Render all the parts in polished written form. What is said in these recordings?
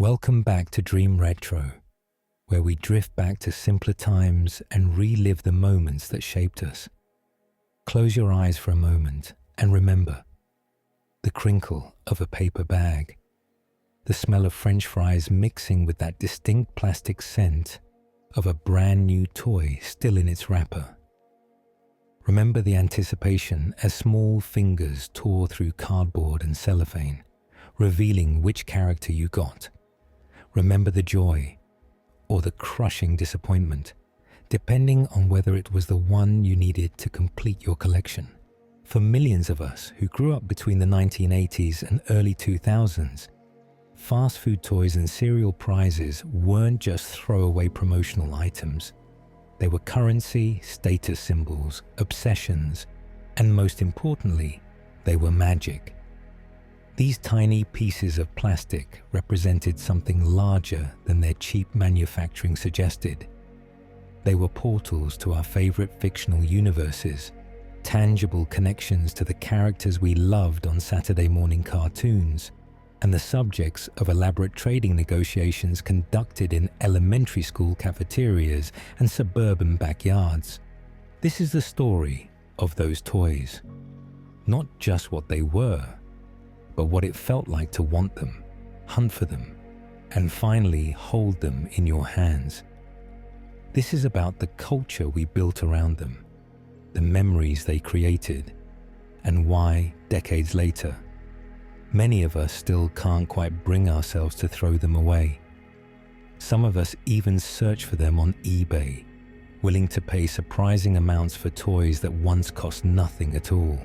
Welcome back to Dream Retro, where we drift back to simpler times and relive the moments that shaped us. Close your eyes for a moment and remember the crinkle of a paper bag, the smell of French fries mixing with that distinct plastic scent of a brand new toy still in its wrapper. Remember the anticipation as small fingers tore through cardboard and cellophane, revealing which character you got. Remember the joy or the crushing disappointment, depending on whether it was the one you needed to complete your collection. For millions of us who grew up between the 1980s and early 2000s, fast food toys and cereal prizes weren't just throwaway promotional items. They were currency, status symbols, obsessions, and most importantly, they were magic. These tiny pieces of plastic represented something larger than their cheap manufacturing suggested. They were portals to our favorite fictional universes, tangible connections to the characters we loved on Saturday morning cartoons, and the subjects of elaborate trading negotiations conducted in elementary school cafeterias and suburban backyards. This is the story of those toys. Not just what they were, but what it felt like to want them, hunt for them, and finally hold them in your hands. This is about the culture we built around them, the memories they created, and why, decades later, many of us still can't quite bring ourselves to throw them away. Some of us even search for them on eBay, willing to pay surprising amounts for toys that once cost nothing at all.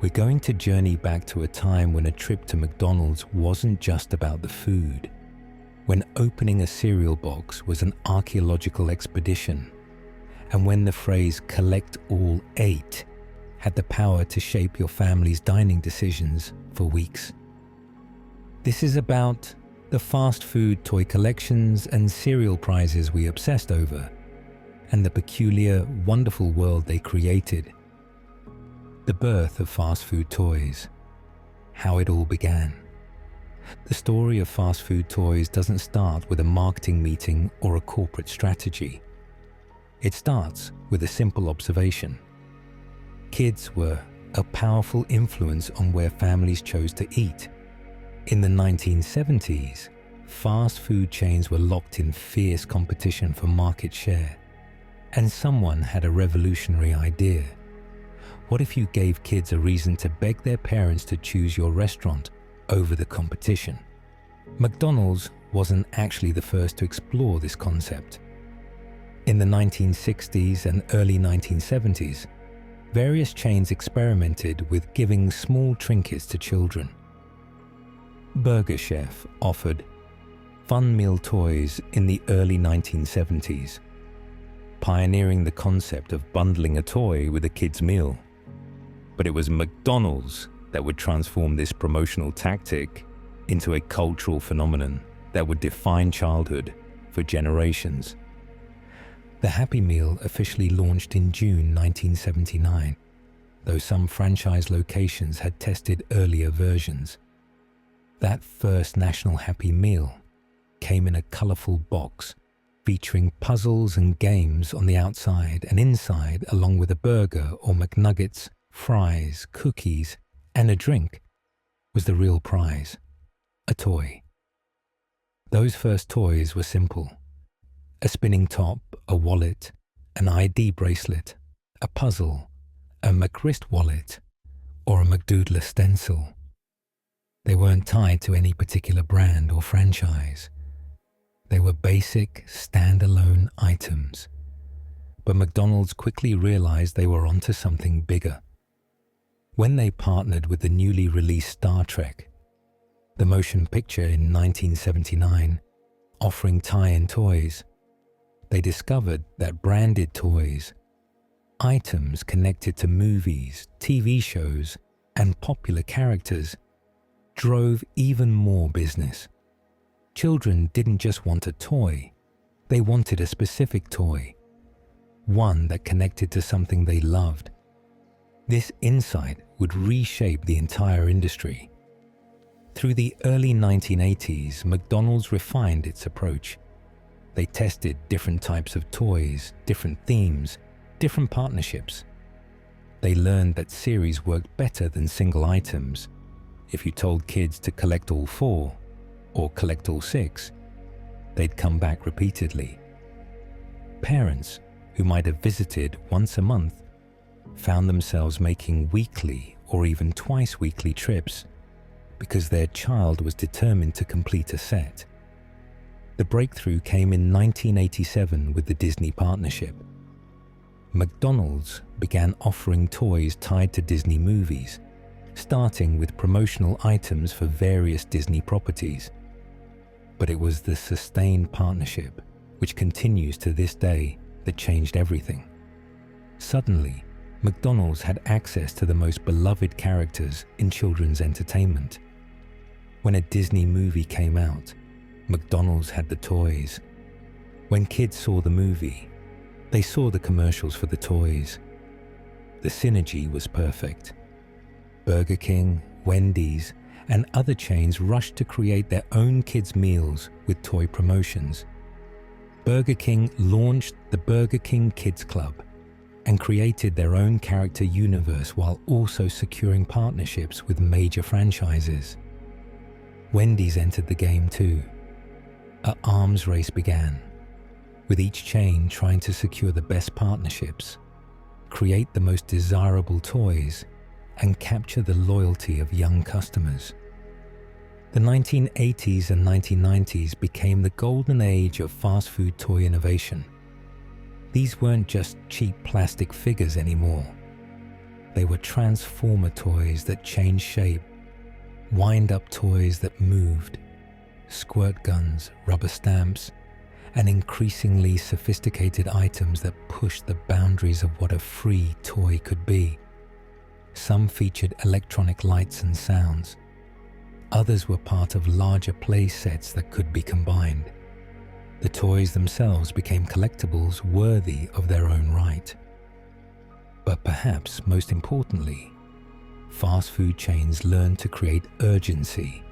We're going to journey back to a time when a trip to McDonald's wasn't just about the food, when opening a cereal box was an archaeological expedition, and when the phrase "collect all 8" had the power to shape your family's dining decisions for weeks. This is about the fast food toy collections and cereal prizes we obsessed over, and the peculiar, wonderful world they created. The birth of fast food toys, how it all began. The story of fast food toys doesn't start with a marketing meeting or a corporate strategy. It starts with a simple observation. Kids were a powerful influence on where families chose to eat. In the 1970s, fast food chains were locked in fierce competition for market share, and someone had a revolutionary idea. What if you gave kids a reason to beg their parents to choose your restaurant over the competition? McDonald's wasn't actually the first to explore this concept. In the 1960s and early 1970s, various chains experimented with giving small trinkets to children. Burger Chef offered fun meal toys in the early 1970s, pioneering the concept of bundling a toy with a kid's meal. But it was McDonald's that would transform this promotional tactic into a cultural phenomenon that would define childhood for generations. The Happy Meal officially launched in June 1979, though some franchise locations had tested earlier versions. That first national Happy Meal came in a colorful box featuring puzzles and games on the outside, and inside, along with a burger or McNuggets, fries, cookies, and a drink, was the real prize, a toy. Those first toys were simple. A spinning top, a wallet, an ID bracelet, a puzzle, a McWrist wallet, or a McDoodler stencil. They weren't tied to any particular brand or franchise. They were basic, standalone items. But McDonald's quickly realized they were onto something bigger. When they partnered with the newly released Star Trek, the motion picture in 1979, offering tie-in toys, they discovered that branded toys, items connected to movies, TV shows, and popular characters, drove even more business. Children didn't just want a toy, they wanted a specific toy, one that connected to something they loved. This insight would reshape the entire industry. Through the early 1980s, McDonald's refined its approach. They tested different types of toys, different themes, different partnerships. They learned that series worked better than single items. If you told kids to collect all 4 or collect all 6, they'd come back repeatedly. Parents, who might have visited once a month, found themselves making weekly or even twice-weekly trips because their child was determined to complete a set. The breakthrough came in 1987 with the Disney partnership. McDonald's began offering toys tied to Disney movies, starting with promotional items for various Disney properties. But it was the sustained partnership, which continues to this day, that changed everything. Suddenly, McDonald's had access to the most beloved characters in children's entertainment. When a Disney movie came out, McDonald's had the toys. When kids saw the movie, they saw the commercials for the toys. The synergy was perfect. Burger King, Wendy's, and other chains rushed to create their own kids' meals with toy promotions. Burger King launched the Burger King Kids Club and created their own character universe while also securing partnerships with major franchises. Wendy's entered the game too. An arms race began, with each chain trying to secure the best partnerships, create the most desirable toys, and capture the loyalty of young customers. The 1980s and 1990s became the golden age of fast food toy innovation. These weren't just cheap plastic figures anymore. They were transformer toys that changed shape, wind-up toys that moved, squirt guns, rubber stamps, and increasingly sophisticated items that pushed the boundaries of what a free toy could be. Some featured electronic lights and sounds. Others were part of larger play sets that could be combined. The toys themselves became collectibles worthy of their own right. But perhaps most importantly, fast food chains learned to create urgency.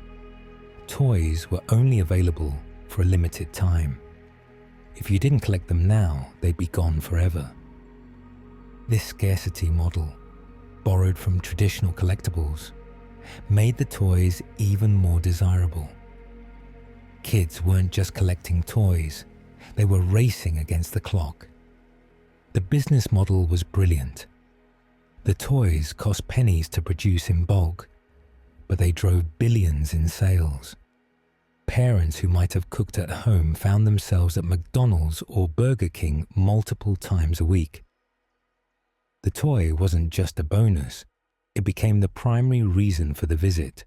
Toys were only available for a limited time. If you didn't collect them now, they'd be gone forever. This scarcity model, borrowed from traditional collectibles, made the toys even more desirable. Kids weren't just collecting toys, they were racing against the clock. The business model was brilliant. The toys cost pennies to produce in bulk, but they drove billions in sales. Parents who might have cooked at home found themselves at McDonald's or Burger King multiple times a week. The toy wasn't just a bonus, it became the primary reason for the visit,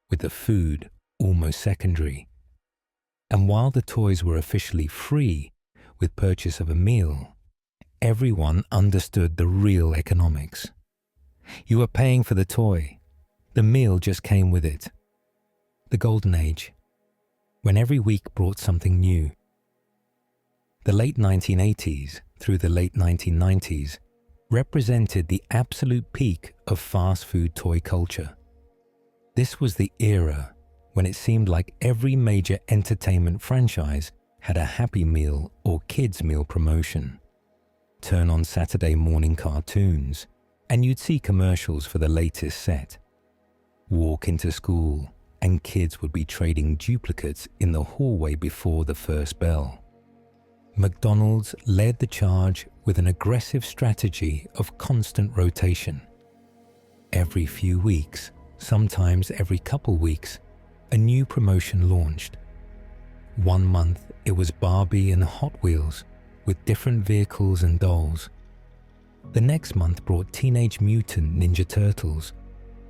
with the food almost secondary. And while the toys were officially free with purchase of a meal, everyone understood the real economics. You were paying for the toy. The meal just came with it. The golden age, when every week brought something new. The late 1980s through the late 1990s represented the absolute peak of fast food toy culture. This was the era when it seemed like every major entertainment franchise had a Happy Meal or Kids Meal promotion. Turn on Saturday morning cartoons, and you'd see commercials for the latest set. Walk into school, and kids would be trading duplicates in the hallway before the first bell. McDonald's led the charge with an aggressive strategy of constant rotation. Every few weeks, sometimes every couple weeks, a new promotion launched. One month it was Barbie and Hot Wheels with different vehicles and dolls. The next month brought Teenage Mutant Ninja Turtles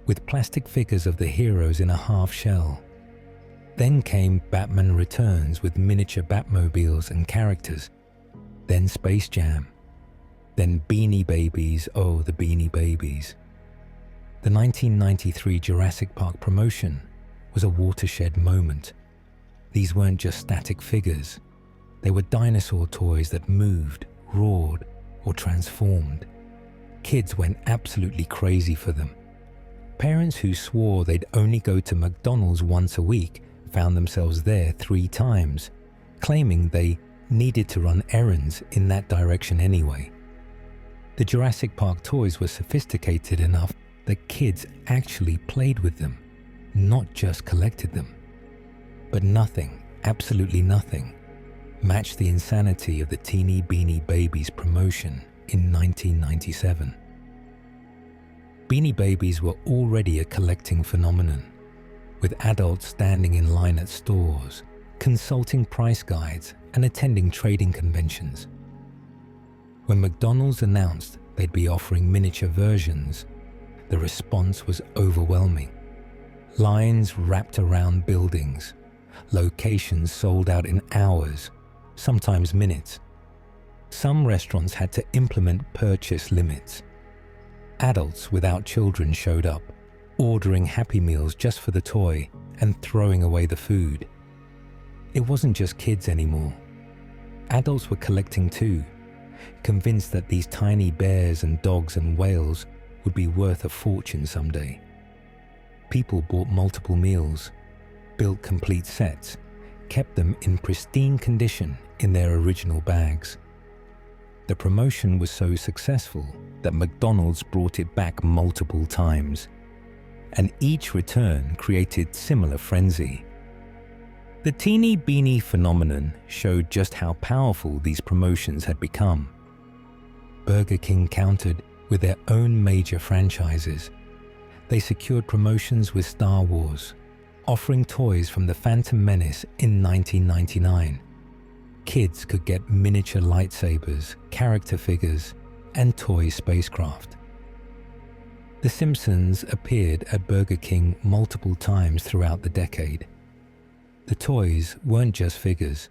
with plastic figures of the heroes in a half shell. Then came Batman Returns with miniature Batmobiles and characters. Then Space Jam. Then Beanie Babies, oh the Beanie Babies. The 1993 Jurassic Park promotion was a watershed moment. These weren't just static figures. They were dinosaur toys that moved, roared, or transformed. Kids went absolutely crazy for them. Parents who swore they'd only go to McDonald's once a week found themselves there 3 times, claiming they needed to run errands in that direction anyway. The Jurassic Park toys were sophisticated enough that kids actually played with them, not just collected them. But nothing, absolutely nothing, matched the insanity of the Teenie Beanie Babies promotion in 1997. Beanie Babies were already a collecting phenomenon, with adults standing in line at stores, consulting price guides, and attending trading conventions. When McDonald's announced they'd be offering miniature versions, the response was overwhelming. Lines wrapped around buildings, locations sold out in hours, sometimes minutes. Some restaurants had to implement purchase limits. Adults without children showed up, ordering Happy Meals just for the toy and throwing away the food. It wasn't just kids anymore. Adults were collecting too, convinced that these tiny bears and dogs and whales would be worth a fortune someday. People bought multiple meals, built complete sets, kept them in pristine condition in their original bags. The promotion was so successful that McDonald's brought it back multiple times, and each return created similar frenzy. The Teenie Beanie phenomenon showed just how powerful these promotions had become. Burger King countered with their own major franchises. They secured promotions with Star Wars, offering toys from The Phantom Menace in 1999. Kids could get miniature lightsabers, character figures, and toy spacecraft. The Simpsons appeared at Burger King multiple times throughout the decade. The toys weren't just figures.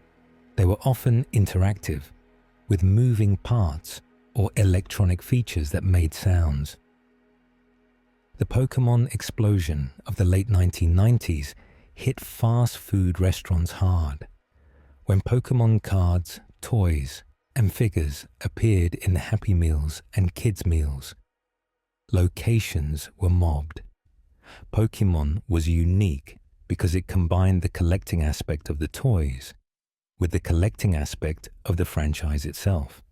They were often interactive, with moving parts or electronic features that made sounds. The Pokémon explosion of the late 1990s hit fast food restaurants hard. When Pokémon cards, toys, and figures appeared in Happy Meals and Kids Meals, locations were mobbed. Pokémon was unique because it combined the collecting aspect of the toys with the collecting aspect of the franchise itself.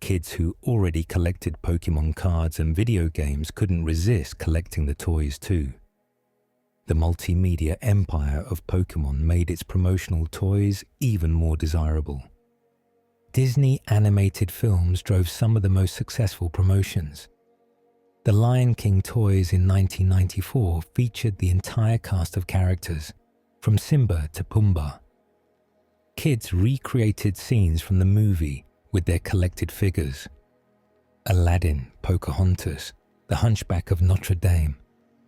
Kids who already collected Pokémon cards and video games couldn't resist collecting the toys too. The multimedia empire of Pokémon made its promotional toys even more desirable. Disney animated films drove some of the most successful promotions. The Lion King toys in 1994 featured the entire cast of characters, from Simba to Pumbaa. Kids recreated scenes from the movie with their collected figures. Aladdin, Pocahontas, The Hunchback of Notre Dame,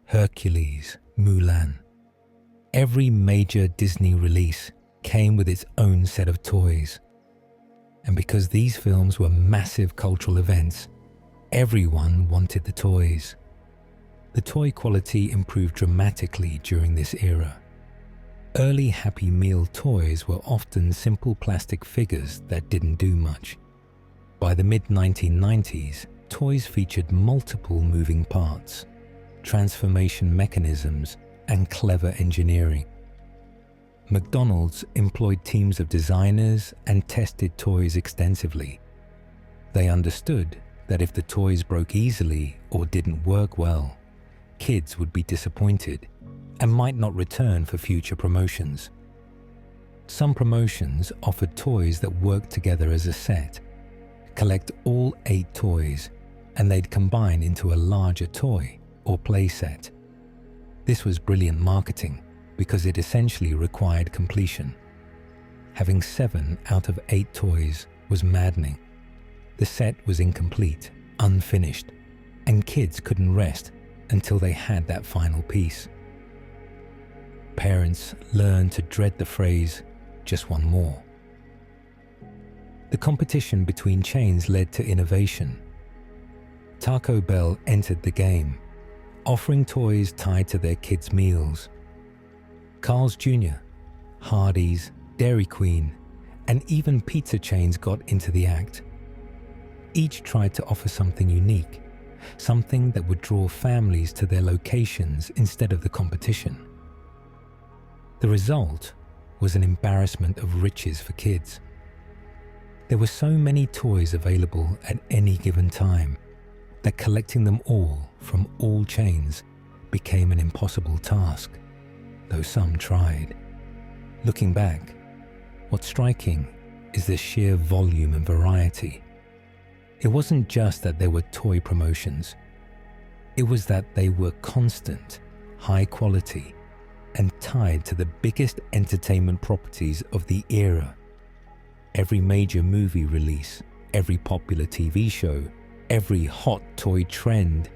Hercules, Mulan. Every major Disney release came with its own set of toys. And because these films were massive cultural events, everyone wanted the toys. The toy quality improved dramatically during this era. Early Happy Meal toys were often simple plastic figures that didn't do much. By the mid-1990s, toys featured multiple moving parts, transformation mechanisms, and clever engineering. McDonald's employed teams of designers and tested toys extensively. They understood that if the toys broke easily or didn't work well, kids would be disappointed and might not return for future promotions. Some promotions offered toys that worked together as a set. Collect all 8 toys, and they'd combine into a larger toy or play set. This was brilliant marketing because it essentially required completion. Having 7 out of 8 toys was maddening. The set was incomplete, unfinished, and kids couldn't rest until they had that final piece. Parents learned to dread the phrase, "just one more." The competition between chains led to innovation. Taco Bell entered the game, offering toys tied to their kids' meals. Carl's Jr., Hardee's, Dairy Queen, and even pizza chains got into the act. Each tried to offer something unique, something that would draw families to their locations instead of the competition. The result was an embarrassment of riches for kids. There were so many toys available at any given time that collecting them all from all chains became an impossible task, though some tried. Looking back, what's striking is the sheer volume and variety. It wasn't just that there were toy promotions. It was that they were constant, high quality, and tied to the biggest entertainment properties of the era. Every major movie release, every popular TV show, every hot toy trend,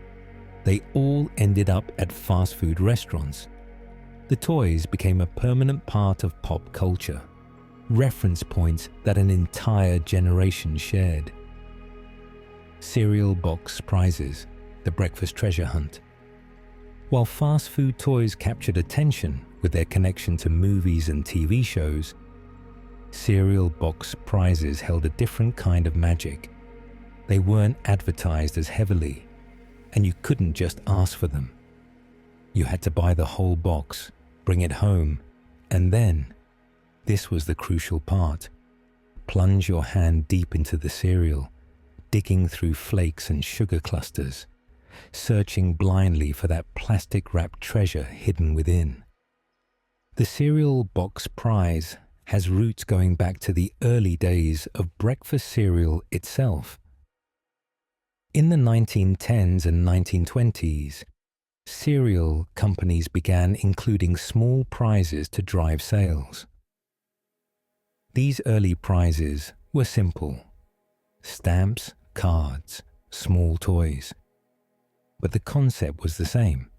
they all ended up at fast food restaurants. The toys became a permanent part of pop culture, reference points that an entire generation shared. Cereal box prizes, the breakfast treasure hunt. While fast food toys captured attention with their connection to movies and TV shows, cereal box prizes held a different kind of magic. They weren't advertised as heavily, and you couldn't just ask for them. You had to buy the whole box, bring it home, and then, this was the crucial part, plunge your hand deep into the cereal, digging through flakes and sugar clusters, searching blindly for that plastic-wrapped treasure hidden within. The cereal box prize has roots going back to the early days of breakfast cereal itself. In the 1910s and 1920s, cereal companies began including small prizes to drive sales. These early prizes were simple: stamps, cards, small toys. But the concept was the same.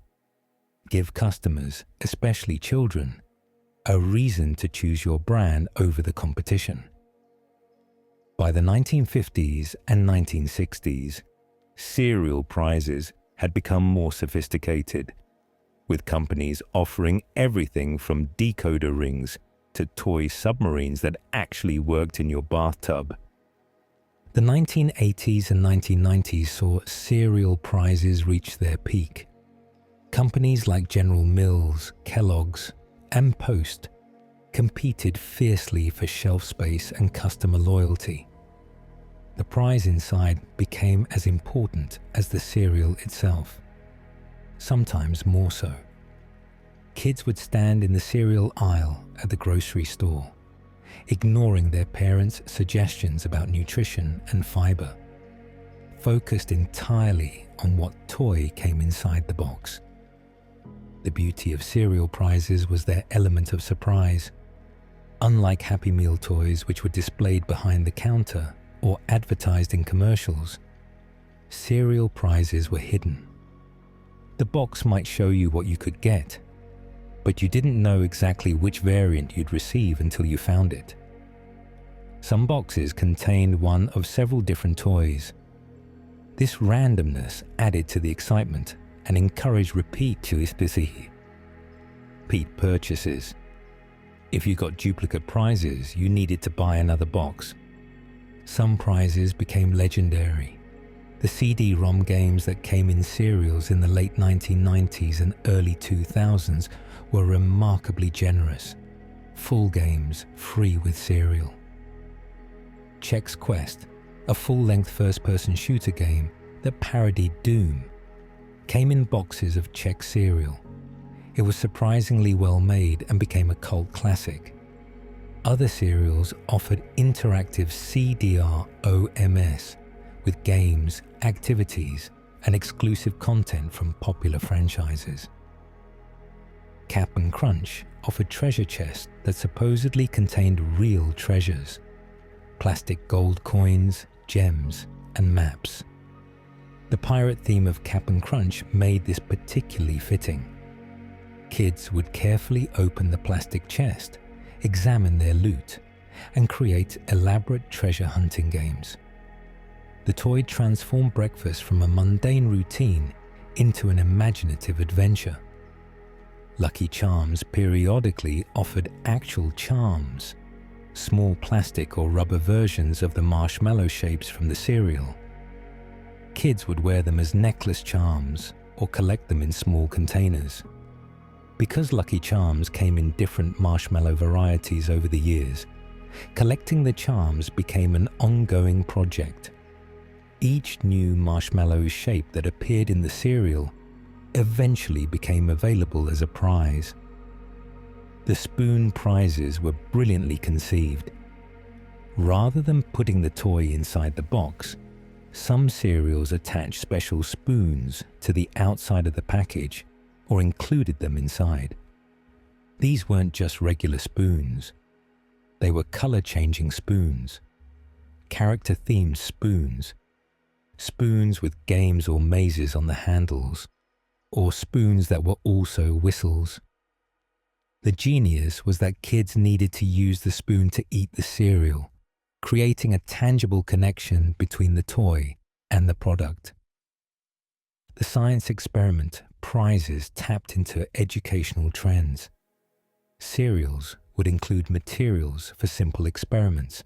Give customers, especially children, a reason to choose your brand over the competition. By the 1950s and 1960s, cereal prizes had become more sophisticated, with companies offering everything from decoder rings to toy submarines that actually worked in your bathtub. The 1980s and 1990s saw cereal prizes reach their peak. Companies like General Mills, Kellogg's, and Post competed fiercely for shelf space and customer loyalty. The prize inside became as important as the cereal itself, sometimes more so. Kids would stand in the cereal aisle at the grocery store, ignoring their parents' suggestions about nutrition and fiber, focused entirely on what toy came inside the box. The beauty of cereal prizes was their element of surprise. Unlike Happy Meal toys, which were displayed behind the counter or advertised in commercials, cereal prizes were hidden. The box might show you what you could get, but you didn't know exactly which variant you'd receive until you found it. Some boxes contained one of several different toys. This randomness added to the excitement and encouraged repeat purchases. If you got duplicate prizes, you needed to buy another box. Some prizes became legendary. The CD-ROM games that came in cereals in the late 1990s and early 2000s were remarkably generous. Full games, free with cereal. Chex Quest, a full-length first-person shooter game that parodied Doom, came in boxes of Chex cereal. It was surprisingly well made and became a cult classic. Other cereals offered interactive CDR-OMS with games, activities, and exclusive content from popular franchises. Cap'n Crunch offered treasure chests that supposedly contained real treasures, plastic gold coins, gems, and maps. The pirate theme of Cap'n Crunch made this particularly fitting. Kids would carefully open the plastic chest, examine their loot, and create elaborate treasure hunting games. The toy transformed breakfast from a mundane routine into an imaginative adventure. Lucky Charms periodically offered actual charms, small plastic or rubber versions of the marshmallow shapes from the cereal. Kids would wear them as necklace charms or collect them in small containers. Because Lucky Charms came in different marshmallow varieties over the years, collecting the charms became an ongoing project. Each new marshmallow shape that appeared in the cereal eventually became available as a prize. The spoon prizes were brilliantly conceived. Rather than putting the toy inside the box, some cereals attached special spoons to the outside of the package or included them inside. These weren't just regular spoons. They were color-changing spoons, character-themed spoons, spoons with games or mazes on the handles, or spoons that were also whistles. The genius was that kids needed to use the spoon to eat the cereal, creating a tangible connection between the toy and the product. The science experiment prizes tapped into educational trends. Cereals would include materials for simple experiments,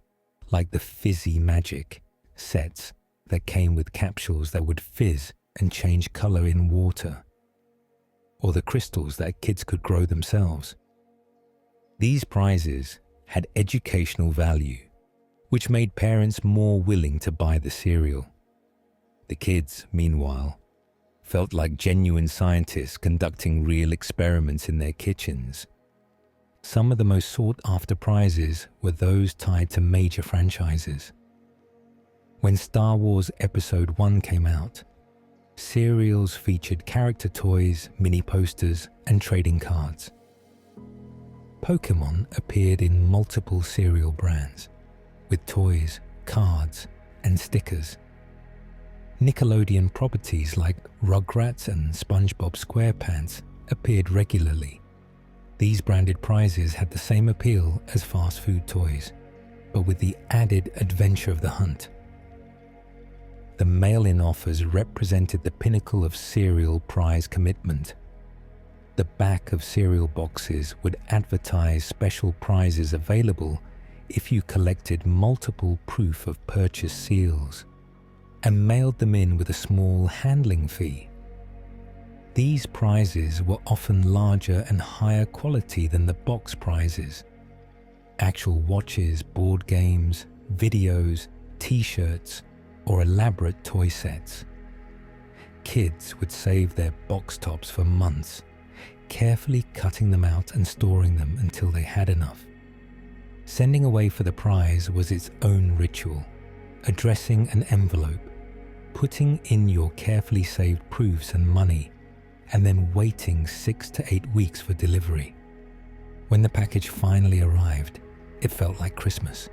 like the fizzy magic sets that came with capsules that would fizz and change color in water, or the crystals that kids could grow themselves. These prizes had educational value, which made parents more willing to buy the cereal. The kids, meanwhile, felt like genuine scientists conducting real experiments in their kitchens. Some of the most sought-after prizes were those tied to major franchises. When Star Wars Episode I came out, cereals featured character toys, mini posters, and trading cards. Pokémon appeared in multiple cereal brands, with toys, cards, and stickers. Nickelodeon properties like Rugrats and SpongeBob SquarePants appeared regularly. These branded prizes had the same appeal as fast food toys, but with the added adventure of the hunt. The mail-in offers represented the pinnacle of cereal prize commitment. The back of cereal boxes would advertise special prizes available if you collected multiple proof of purchase seals and mailed them in with a small handling fee. These prizes were often larger and higher quality than the box prizes. Actual watches, board games, videos, t-shirts, or elaborate toy sets. Kids would save their box tops for months, carefully cutting them out and storing them until they had enough. Sending away for the prize was its own ritual. Addressing an envelope, putting in your carefully saved proofs and money, and then waiting 6 to 8 weeks for delivery. When the package finally arrived, it felt like Christmas.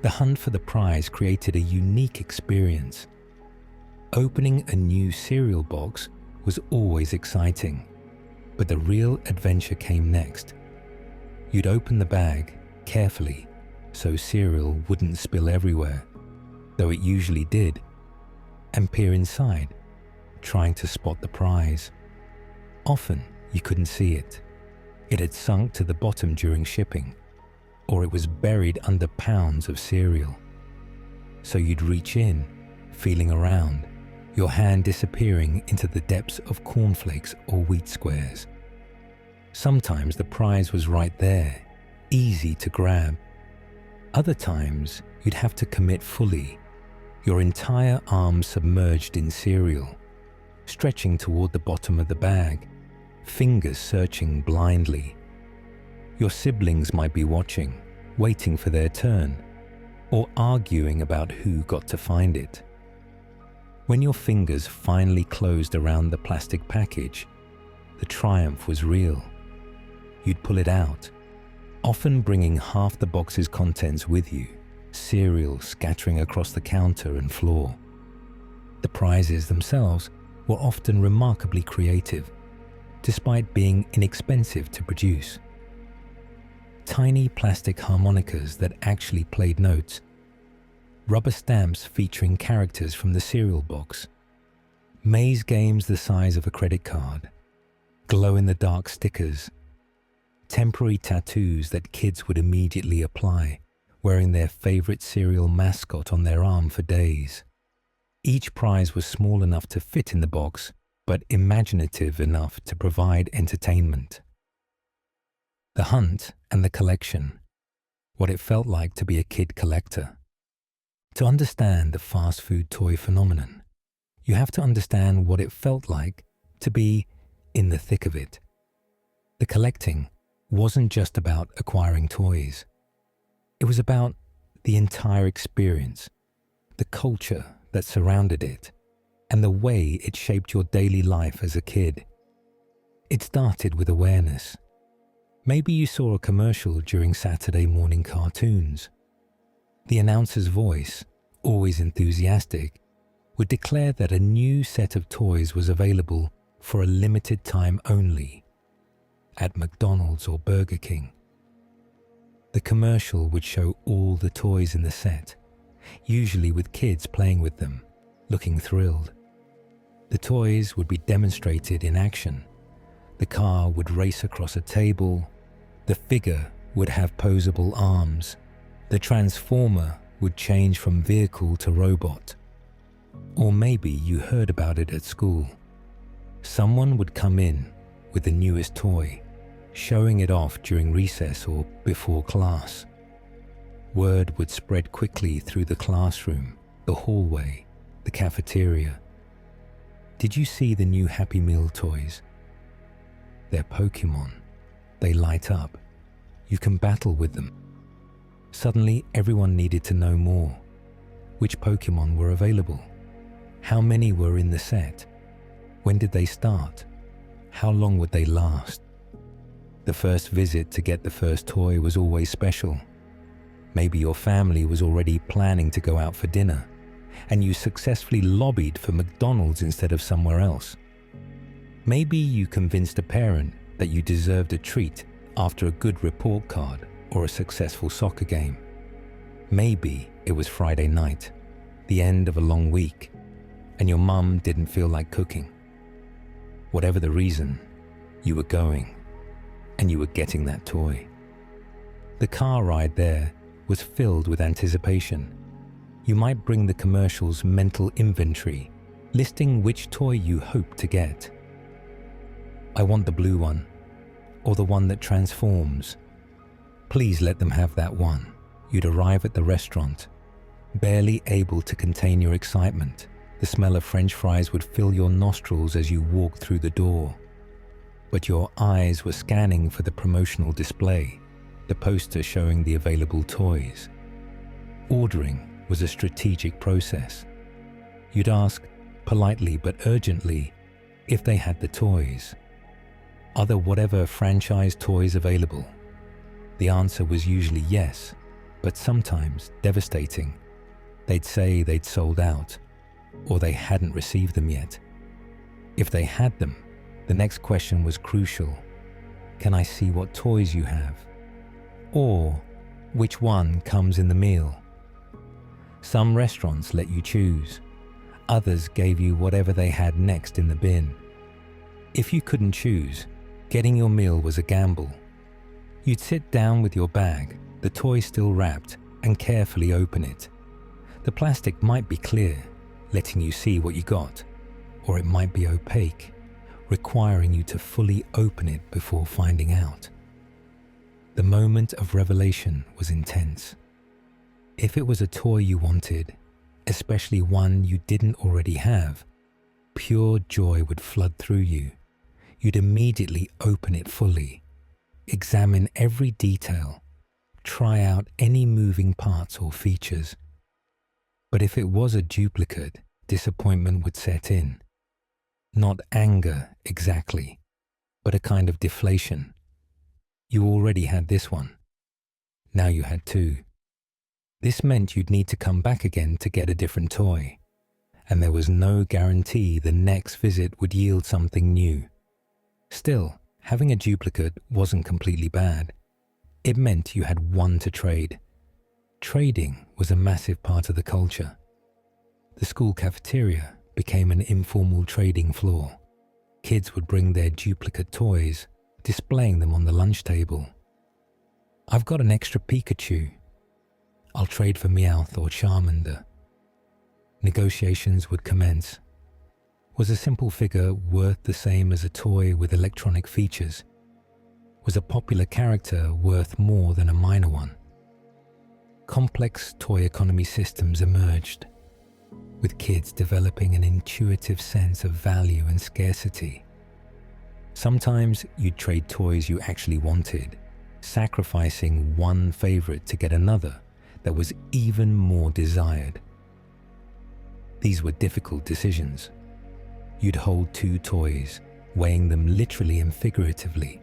The hunt for the prize created a unique experience. Opening a new cereal box was always exciting, but the real adventure came next. You'd open the bag carefully so cereal wouldn't spill everywhere, though it usually did, and peer inside, trying to spot the prize. Often you couldn't see it. It had sunk to the bottom during shipping, or it was buried under pounds of cereal. So you'd reach in, feeling around, your hand disappearing into the depths of cornflakes or wheat squares. Sometimes the prize was right there, easy to grab. Other times you'd have to commit fully, your entire arm submerged in cereal, stretching toward the bottom of the bag, fingers searching blindly. Your siblings might be watching, waiting for their turn, or arguing about who got to find it. When your fingers finally closed around the plastic package, the triumph was real. You'd pull it out, often bringing half the box's contents with you, cereal scattering across the counter and floor. The prizes themselves were often remarkably creative, despite being inexpensive to produce. Tiny plastic harmonicas that actually played notes, rubber stamps featuring characters from the cereal box, maze games the size of a credit card, glow-in-the-dark stickers, temporary tattoos that kids would immediately apply, wearing their favorite cereal mascot on their arm for days. Each prize was small enough to fit in the box, but imaginative enough to provide entertainment. The hunt and the collection, what it felt like to be a kid collector. To understand the fast food toy phenomenon, you have to understand what it felt like to be in the thick of it. The collecting wasn't just about acquiring toys. It was about the entire experience, the culture that surrounded it, and the way it shaped your daily life as a kid. It started with awareness. Maybe you saw a commercial during Saturday morning cartoons. The announcer's voice, always enthusiastic, would declare that a new set of toys was available for a limited time only at McDonald's or Burger King. The commercial would show all the toys in the set, usually with kids playing with them, looking thrilled. The toys would be demonstrated in action. The car would race across a table. The figure would have posable arms. The transformer would change from vehicle to robot. Or maybe you heard about it at school. Someone would come in with the newest toy, showing it off during recess or before class. Word would spread quickly through the classroom, the hallway, the cafeteria. Did you see the new Happy Meal toys? They're Pokemon. They light up. You can battle with them. Suddenly, everyone needed to know more. Which Pokemon were available? How many were in the set? When did they start? How long would they last? The first visit to get the first toy was always special. Maybe your family was already planning to go out for dinner, and you successfully lobbied for McDonald's instead of somewhere else. Maybe you convinced a parent that you deserved a treat after a good report card or a successful soccer game. Maybe it was Friday night, the end of a long week, and your mum didn't feel like cooking. Whatever the reason, you were going, and you were getting that toy. The car ride there was filled with anticipation. You might bring the commercial's mental inventory, listing which toy you hope to get. I want the blue one, or the one that transforms. Please let them have that one. You'd arrive at the restaurant, barely able to contain your excitement. The smell of French fries would fill your nostrils as you walked through the door. But your eyes were scanning for the promotional display, the poster showing the available toys. Ordering was a strategic process. You'd ask, politely but urgently, if they had the toys. Are there whatever franchise toys available? The answer was usually yes, but sometimes devastating. They'd say they'd sold out, or they hadn't received them yet. If they had them, the next question was crucial. Can I see what toys you have? Or, which one comes in the meal? Some restaurants let you choose. Others gave you whatever they had next in the bin. If you couldn't choose, getting your meal was a gamble. You'd sit down with your bag, the toy still wrapped, and carefully open it. The plastic might be clear, letting you see what you got, or it might be opaque, requiring you to fully open it before finding out. The moment of revelation was intense. If it was a toy you wanted, especially one you didn't already have, pure joy would flood through you. You'd immediately open it fully, examine every detail, try out any moving parts or features. But if it was a duplicate, disappointment would set in. Not anger exactly, but a kind of deflation. You already had this one. Now you had two. This meant you'd need to come back again to get a different toy, and there was no guarantee the next visit would yield something new. Still, having a duplicate wasn't completely bad. It meant you had one to trade. Trading was a massive part of the culture. The school cafeteria became an informal trading floor. Kids would bring their duplicate toys, displaying them on the lunch table. I've got an extra Pikachu. I'll trade for Meowth or Charmander. Negotiations would commence. Was a simple figure worth the same as a toy with electronic features? Was a popular character worth more than a minor one? Complex toy economy systems emerged, with kids developing an intuitive sense of value and scarcity. Sometimes you'd trade toys you actually wanted, sacrificing one favorite to get another that was even more desired. These were difficult decisions. You'd hold two toys, weighing them literally and figuratively,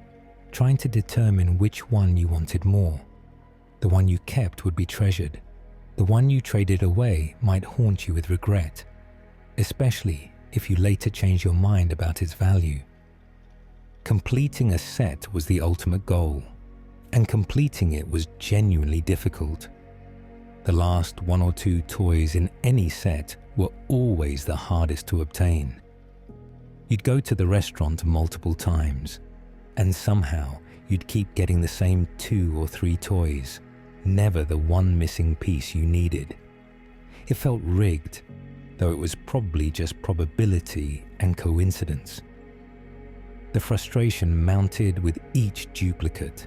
trying to determine which one you wanted more. The one you kept would be treasured. The one you traded away might haunt you with regret, especially if you later changed your mind about its value. Completing a set was the ultimate goal, and completing it was genuinely difficult. The last one or two toys in any set were always the hardest to obtain. You'd go to the restaurant multiple times, and somehow you'd keep getting the same 2 or 3 toys, never the one missing piece you needed. It felt rigged, though it was probably just probability and coincidence. The frustration mounted with each duplicate.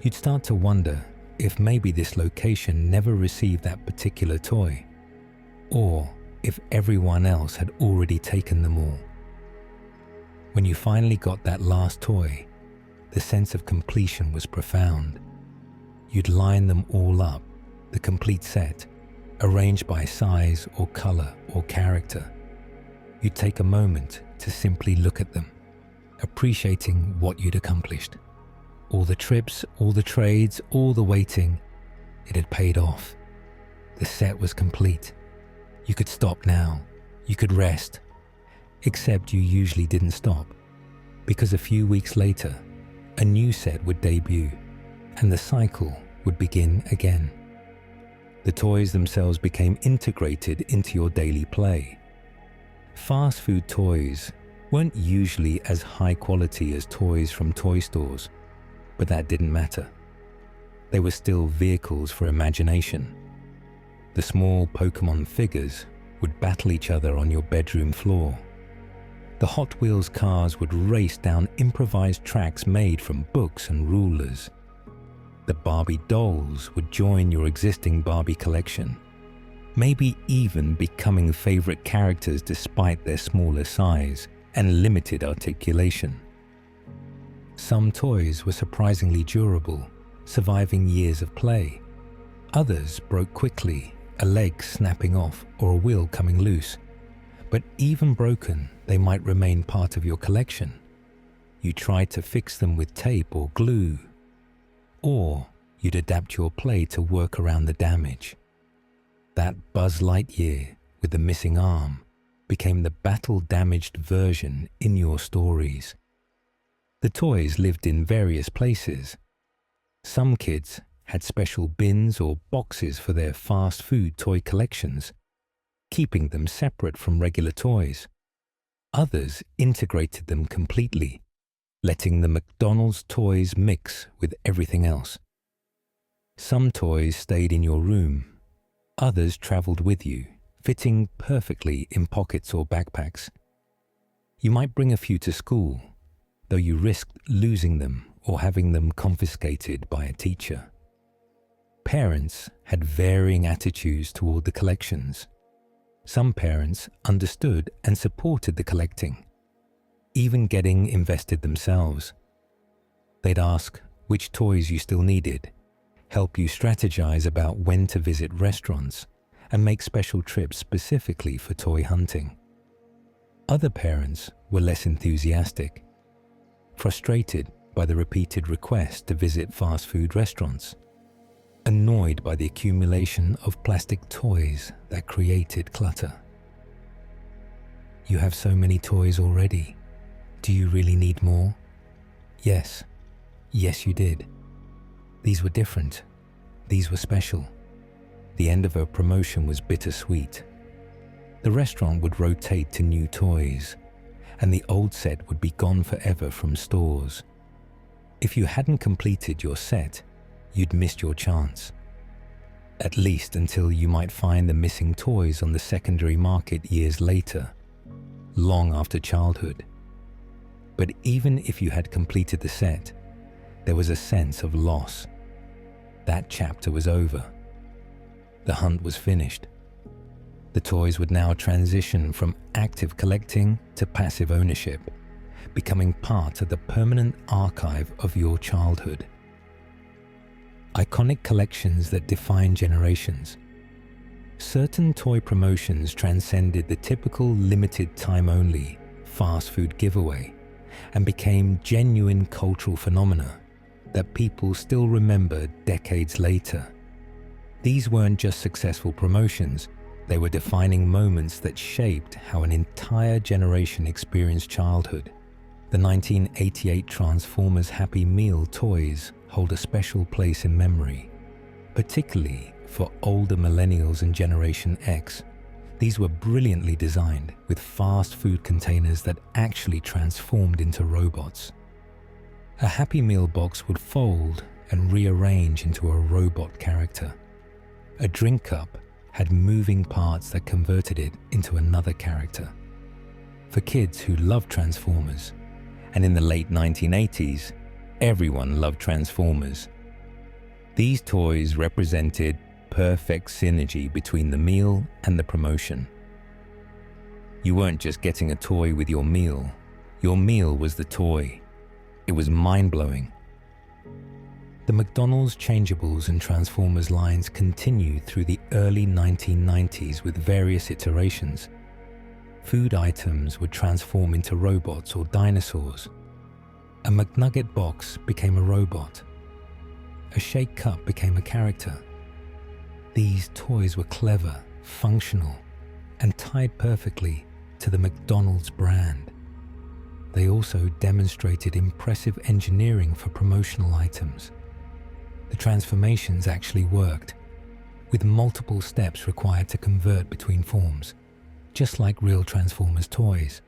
You'd start to wonder if maybe this location never received that particular toy, or if everyone else had already taken them all. When you finally got that last toy, the sense of completion was profound. You'd line them all up, the complete set, arranged by size or color or character. You'd take a moment to simply look at them, appreciating what you'd accomplished. All the trips, all the trades, all the waiting, it had paid off. The set was complete. You could stop now. You could rest. Except you usually didn't stop, because a few weeks later, a new set would debut, and the cycle would begin again. The toys themselves became integrated into your daily play. Fast food toys weren't usually as high quality as toys from toy stores, but that didn't matter. They were still vehicles for imagination. The small Pokemon figures would battle each other on your bedroom floor. The Hot Wheels cars would race down improvised tracks made from books and rulers. The Barbie dolls would join your existing Barbie collection, maybe even becoming favorite characters despite their smaller size and limited articulation. Some toys were surprisingly durable, surviving years of play. Others broke quickly, a leg snapping off or a wheel coming loose. But even broken, they might remain part of your collection. You tried to fix them with tape or glue, or you'd adapt your play to work around the damage. That Buzz Lightyear with the missing arm became the battle-damaged version in your stories. The toys lived in various places. Some kids had special bins or boxes for their fast food toy collections, keeping them separate from regular toys. Others integrated them completely, letting the McDonald's toys mix with everything else. Some toys stayed in your room. Others traveled with you, fitting perfectly in pockets or backpacks. You might bring a few to school, though you risked losing them or having them confiscated by a teacher. Parents had varying attitudes toward the collections. Some parents understood and supported the collecting, even getting invested themselves. They'd ask which toys you still needed, help you strategize about when to visit restaurants, and make special trips specifically for toy hunting. Other parents were less enthusiastic, frustrated by the repeated requests to visit fast food restaurants, annoyed by the accumulation of plastic toys that created clutter. You have so many toys already. Do you really need more? Yes. Yes, you did. These were different. These were special. The end of a promotion was bittersweet. The restaurant would rotate to new toys, and the old set would be gone forever from stores. If you hadn't completed your set, you'd missed your chance. at least until you might find the missing toys on the secondary market years later, long after childhood. But even if you had completed the set, there was a sense of loss. That chapter was over. The hunt was finished. The toys would now transition from active collecting to passive ownership, becoming part of the permanent archive of your childhood. Iconic collections that define generations. Certain toy promotions transcended the typical limited time only fast food giveaway and became genuine cultural phenomena that people still remember decades later. These weren't just successful promotions, they were defining moments that shaped how an entire generation experienced childhood. The 1988 Transformers Happy Meal toys hold a special place in memory, particularly for older millennials and Generation X. These were brilliantly designed with fast food containers that actually transformed into robots. A Happy Meal box would fold and rearrange into a robot character. A drink cup had moving parts that converted it into another character. For kids who loved Transformers, and in the late 1980s, everyone loved Transformers. These toys represented perfect synergy between the meal and the promotion. You weren't just getting a toy with your meal was the toy. It was mind-blowing. The McDonald's changeables and Transformers lines continued through the early 1990s with various iterations. Food items would transform into robots or dinosaurs. A McNugget box became a robot. A shake cup became a character. These toys were clever, functional, and tied perfectly to the McDonald's brand. They also demonstrated impressive engineering for promotional items. The transformations actually worked, with multiple steps required to convert between forms, just like real Transformers toys.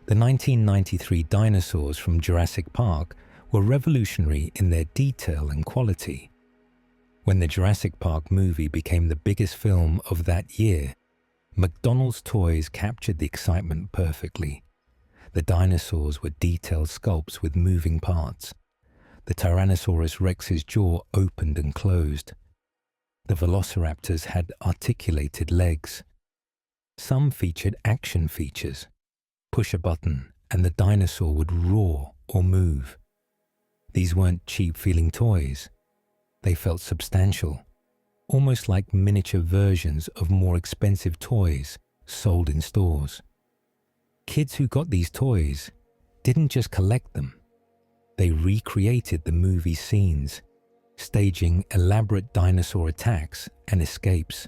The 1993 dinosaurs from Jurassic Park were revolutionary in their detail and quality. When the Jurassic Park movie became the biggest film of that year, McDonald's toys captured the excitement perfectly. The dinosaurs were detailed sculpts with moving parts. The Tyrannosaurus Rex's jaw opened and closed. The Velociraptors had articulated legs. Some featured action features. Push a button and the dinosaur would roar or move. These weren't cheap-feeling toys. They felt substantial, almost like miniature versions of more expensive toys sold in stores. Kids who got these toys didn't just collect them. They recreated the movie scenes, staging elaborate dinosaur attacks and escapes.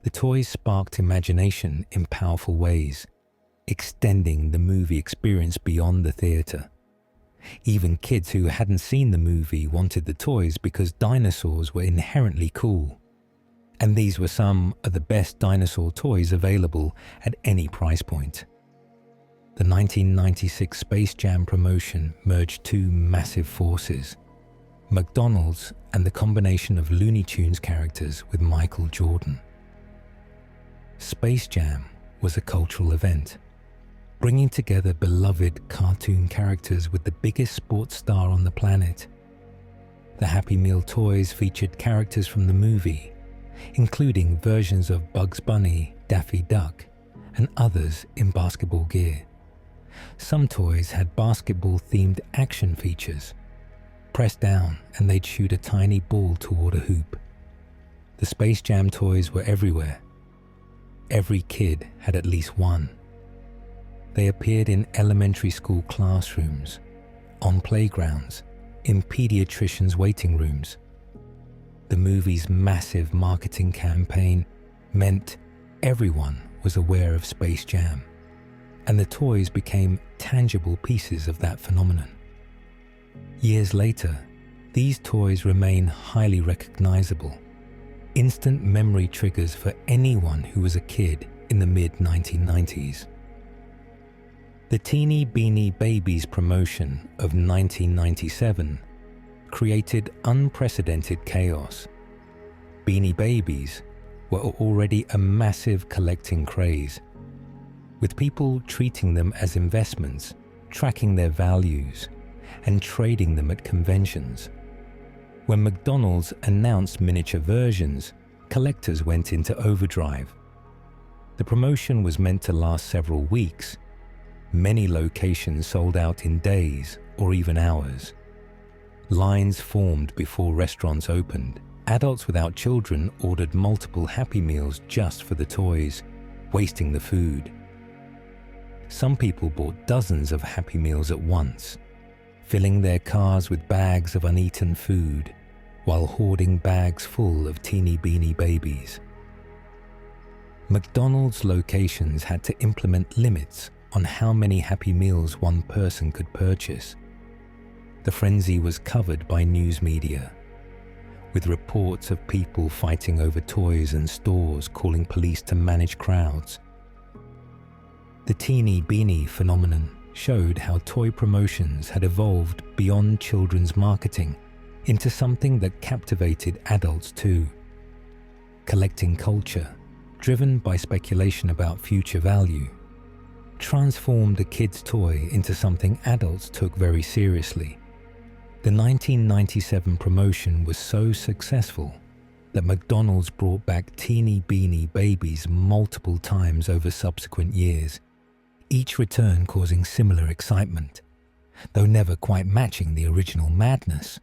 The toys sparked imagination in powerful ways, extending the movie experience beyond the theater. Even kids who hadn't seen the movie wanted the toys because dinosaurs were inherently cool. And these were some of the best dinosaur toys available at any price point. The 1996 Space Jam promotion merged two massive forces, McDonald's and the combination of Looney Tunes characters with Michael Jordan. Space Jam was a cultural event, bringing together beloved cartoon characters with the biggest sports star on the planet. The Happy Meal toys featured characters from the movie, including versions of Bugs Bunny, Daffy Duck, and others in basketball gear. Some toys had basketball-themed action features. Press down and they'd shoot a tiny ball toward a hoop. The Space Jam toys were everywhere. Every kid had at least one. They appeared in elementary school classrooms, on playgrounds, in pediatricians' waiting rooms. The movie's massive marketing campaign meant everyone was aware of Space Jam, and the toys became tangible pieces of that phenomenon. Years later, these toys remain highly recognizable, instant memory triggers for anyone who was a kid in the mid-1990s. The Teenie Beanie Babies promotion of 1997 created unprecedented chaos. Beanie Babies were already a massive collecting craze, with people treating them as investments, tracking their values, and trading them at conventions. When McDonald's announced miniature versions, collectors went into overdrive. The promotion was meant to last several weeks. Many locations sold out in days or even hours. Lines formed before restaurants opened. Adults without children ordered multiple Happy Meals just for the toys, wasting the food. Some people bought dozens of Happy Meals at once, filling their cars with bags of uneaten food, while hoarding bags full of Teenie Beanie Babies. McDonald's locations had to implement limits on how many Happy Meals one person could purchase. The frenzy was covered by news media, with reports of people fighting over toys and stores calling police to manage crowds. The Teenie Beanie phenomenon showed how toy promotions had evolved beyond children's marketing into something that captivated adults too. Collecting culture, driven by speculation about future value, transformed a kid's toy into something adults took very seriously. The 1997 promotion was so successful that McDonald's brought back Teenie Beanie Babies multiple times over subsequent years, each return causing similar excitement, though never quite matching the original madness.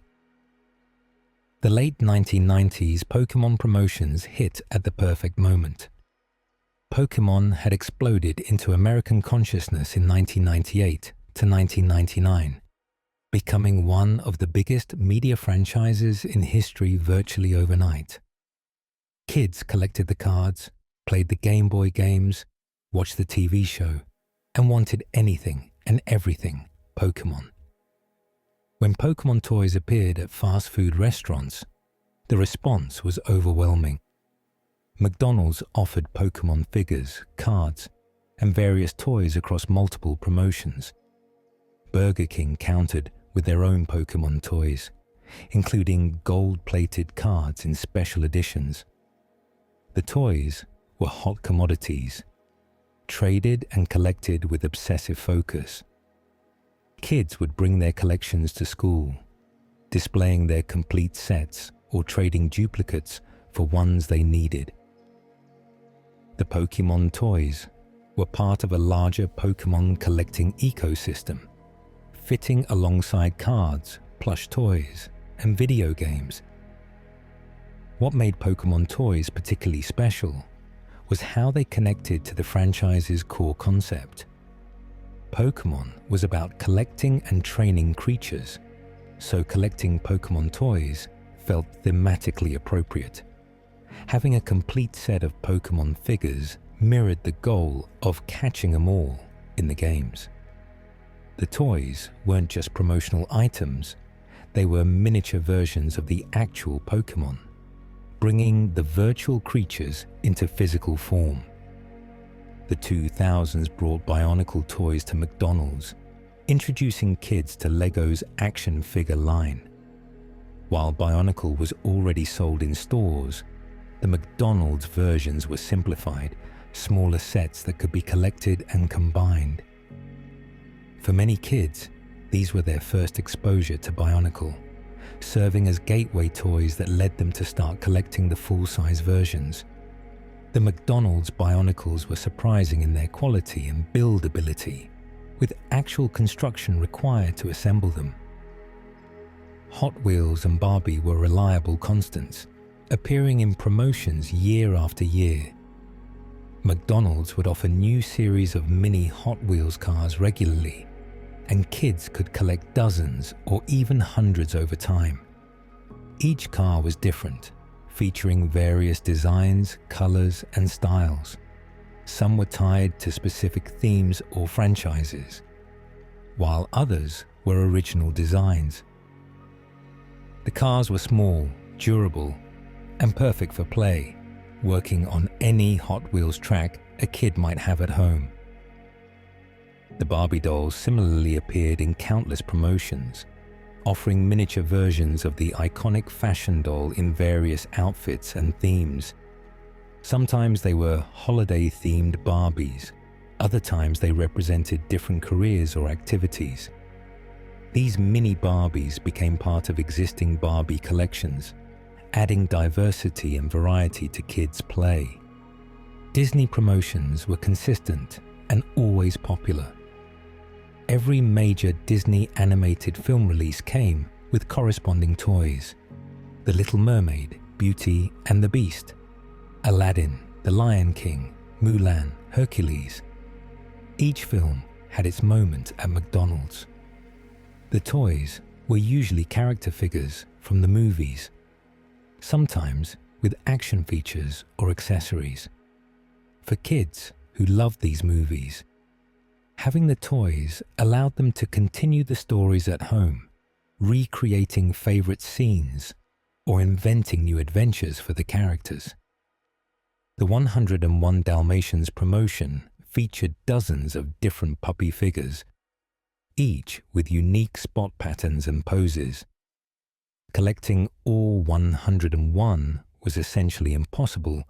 The late 1990s Pokémon promotions hit at the perfect moment. Pokémon had exploded into American consciousness in 1998 to 1999, becoming one of the biggest media franchises in history virtually overnight. Kids collected the cards, played the Game Boy games, watched the TV show, and wanted anything and everything Pokémon. When Pokémon toys appeared at fast food restaurants, the response was overwhelming. McDonald's offered Pokémon figures, cards, and various toys across multiple promotions. Burger King countered with their own Pokémon toys, including gold-plated cards in special editions. The toys were hot commodities, traded and collected with obsessive focus. Kids would bring their collections to school, displaying their complete sets or trading duplicates for ones they needed. The Pokémon toys were part of a larger Pokémon collecting ecosystem, fitting alongside cards, plush toys, and video games. What made Pokémon toys particularly special was how they connected to the franchise's core concept. Pokémon was about collecting and training creatures, so collecting Pokémon toys felt thematically appropriate. Having a complete set of Pokémon figures mirrored the goal of catching them all in the games. The toys weren't just promotional items, they were miniature versions of the actual Pokémon, bringing the virtual creatures into physical form. The 2000s brought Bionicle toys to McDonald's, introducing kids to Lego's action figure line. While Bionicle was already sold in stores, the McDonald's versions were simplified, smaller sets that could be collected and combined. For many kids, these were their first exposure to Bionicle, serving as gateway toys that led them to start collecting the full-size versions. The McDonald's Bionicles were surprising in their quality and buildability, with actual construction required to assemble them. Hot Wheels and Barbie were reliable constants, appearing in promotions year after year. McDonald's would offer new series of mini Hot Wheels cars regularly, and kids could collect dozens or even hundreds over time. Each car was different, featuring various designs, colors, and styles. Some were tied to specific themes or franchises, while others were original designs. The cars were small, durable, and perfect for play, working on any Hot Wheels track a kid might have at home. The Barbie dolls similarly appeared in countless promotions, offering miniature versions of the iconic fashion doll in various outfits and themes. Sometimes they were holiday-themed Barbies. Other times they represented different careers or activities. These mini Barbies became part of existing Barbie collections, adding diversity and variety to kids' play. Disney promotions were consistent and always popular. Every major Disney animated film release came with corresponding toys: The Little Mermaid, Beauty and the Beast, Aladdin, The Lion King, Mulan, Hercules. Each film had its moment at McDonald's. The toys were usually character figures from the movies, sometimes with action features or accessories. For kids who loved these movies, having the toys allowed them to continue the stories at home, recreating favorite scenes or inventing new adventures for the characters. The 101 Dalmatians promotion featured dozens of different puppy figures, each with unique spot patterns and poses. Collecting all 101 was essentially impossible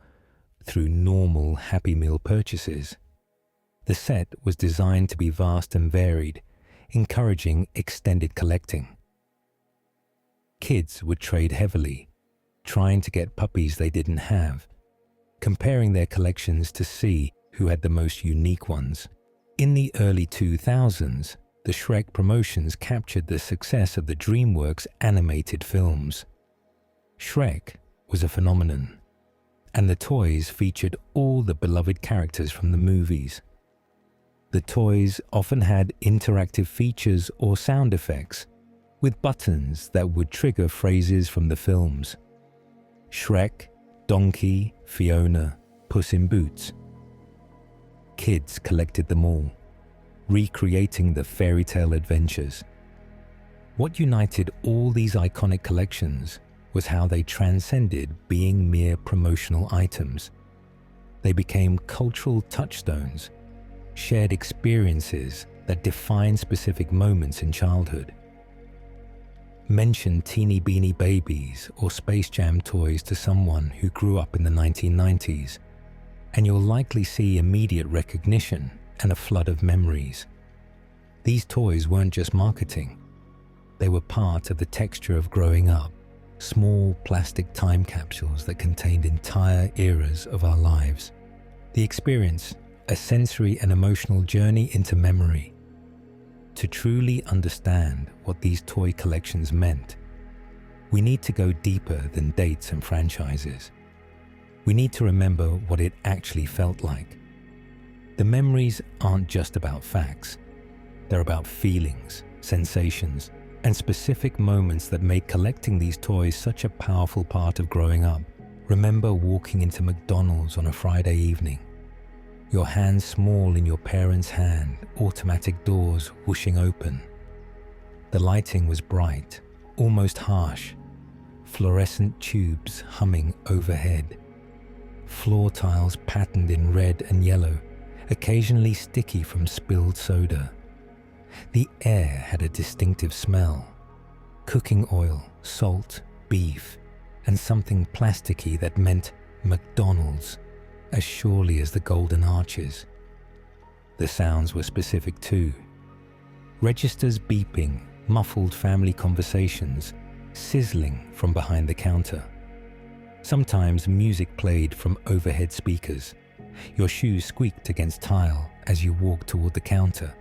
through normal Happy Meal purchases. The set was designed to be vast and varied, encouraging extended collecting. Kids would trade heavily, trying to get puppies they didn't have, comparing their collections to see who had the most unique ones. In the early 2000s, the Shrek promotions captured the success of the DreamWorks animated films. Shrek was a phenomenon, and the toys featured all the beloved characters from the movies. The toys often had interactive features or sound effects, with buttons that would trigger phrases from the films. Shrek, Donkey, Fiona, Puss in Boots. Kids collected them all, recreating the fairy tale adventures. What united all these iconic collections was how they transcended being mere promotional items. They became cultural touchstones, shared experiences that define specific moments in childhood. Mention Teenie Beanie Babies or Space Jam toys to someone who grew up in the 1990s, and you'll likely see immediate recognition and a flood of memories. These toys weren't just marketing. They were part of the texture of growing up, small plastic time capsules that contained entire eras of our lives. The experience, a sensory and emotional journey into memory. To truly understand what these toy collections meant, we need to go deeper than dates and franchises. We need to remember what it actually felt like. The memories aren't just about facts. They're about feelings, sensations, and specific moments that made collecting these toys such a powerful part of growing up. Remember walking into McDonald's on a Friday evening, your hand small in your parents' hand, automatic doors whooshing open. The lighting was bright, almost harsh, fluorescent tubes humming overhead, floor tiles patterned in red and yellow, occasionally sticky from spilled soda. The air had a distinctive smell: cooking oil, salt, beef, and something plasticky that meant McDonald's, as surely as the golden arches. The sounds were specific too. Registers beeping, muffled family conversations, sizzling from behind the counter. Sometimes music played from overhead speakers. Your shoes squeaked against tile as you walked toward the counter,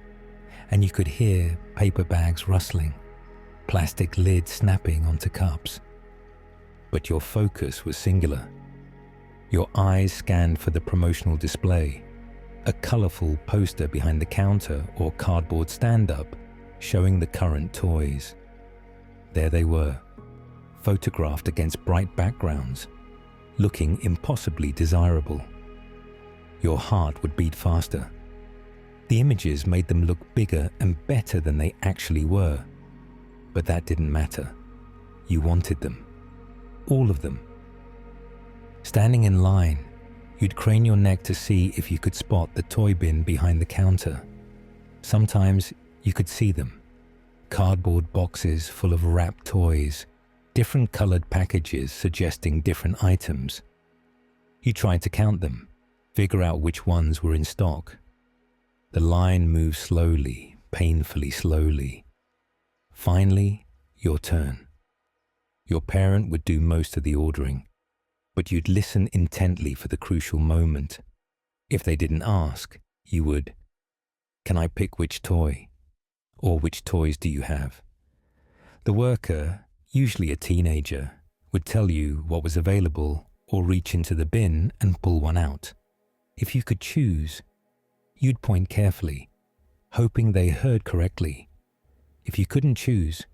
and you could hear paper bags rustling, plastic lids snapping onto cups. But your focus was singular. Your eyes scanned for the promotional display, a colorful poster behind the counter or cardboard stand-up showing the current toys. There they were, photographed against bright backgrounds, looking impossibly desirable. Your heart would beat faster. The images made them look bigger and better than they actually were. But that didn't matter. You wanted them. All of them. Standing in line, you'd crane your neck to see if you could spot the toy bin behind the counter. Sometimes you could see them, cardboard boxes full of wrapped toys, different colored packages suggesting different items. You tried to count them, figure out which ones were in stock. The line moved slowly, painfully slowly. Finally, your turn. Your parent would do most of the ordering, but you'd listen intently for the crucial moment. If they didn't ask, you would, "Can I pick which toy?" Or "Which toys do you have?" The worker, usually a teenager, would tell you what was available or reach into the bin and pull one out. If you could choose, you'd point carefully, hoping they heard correctly. If you couldn't choose,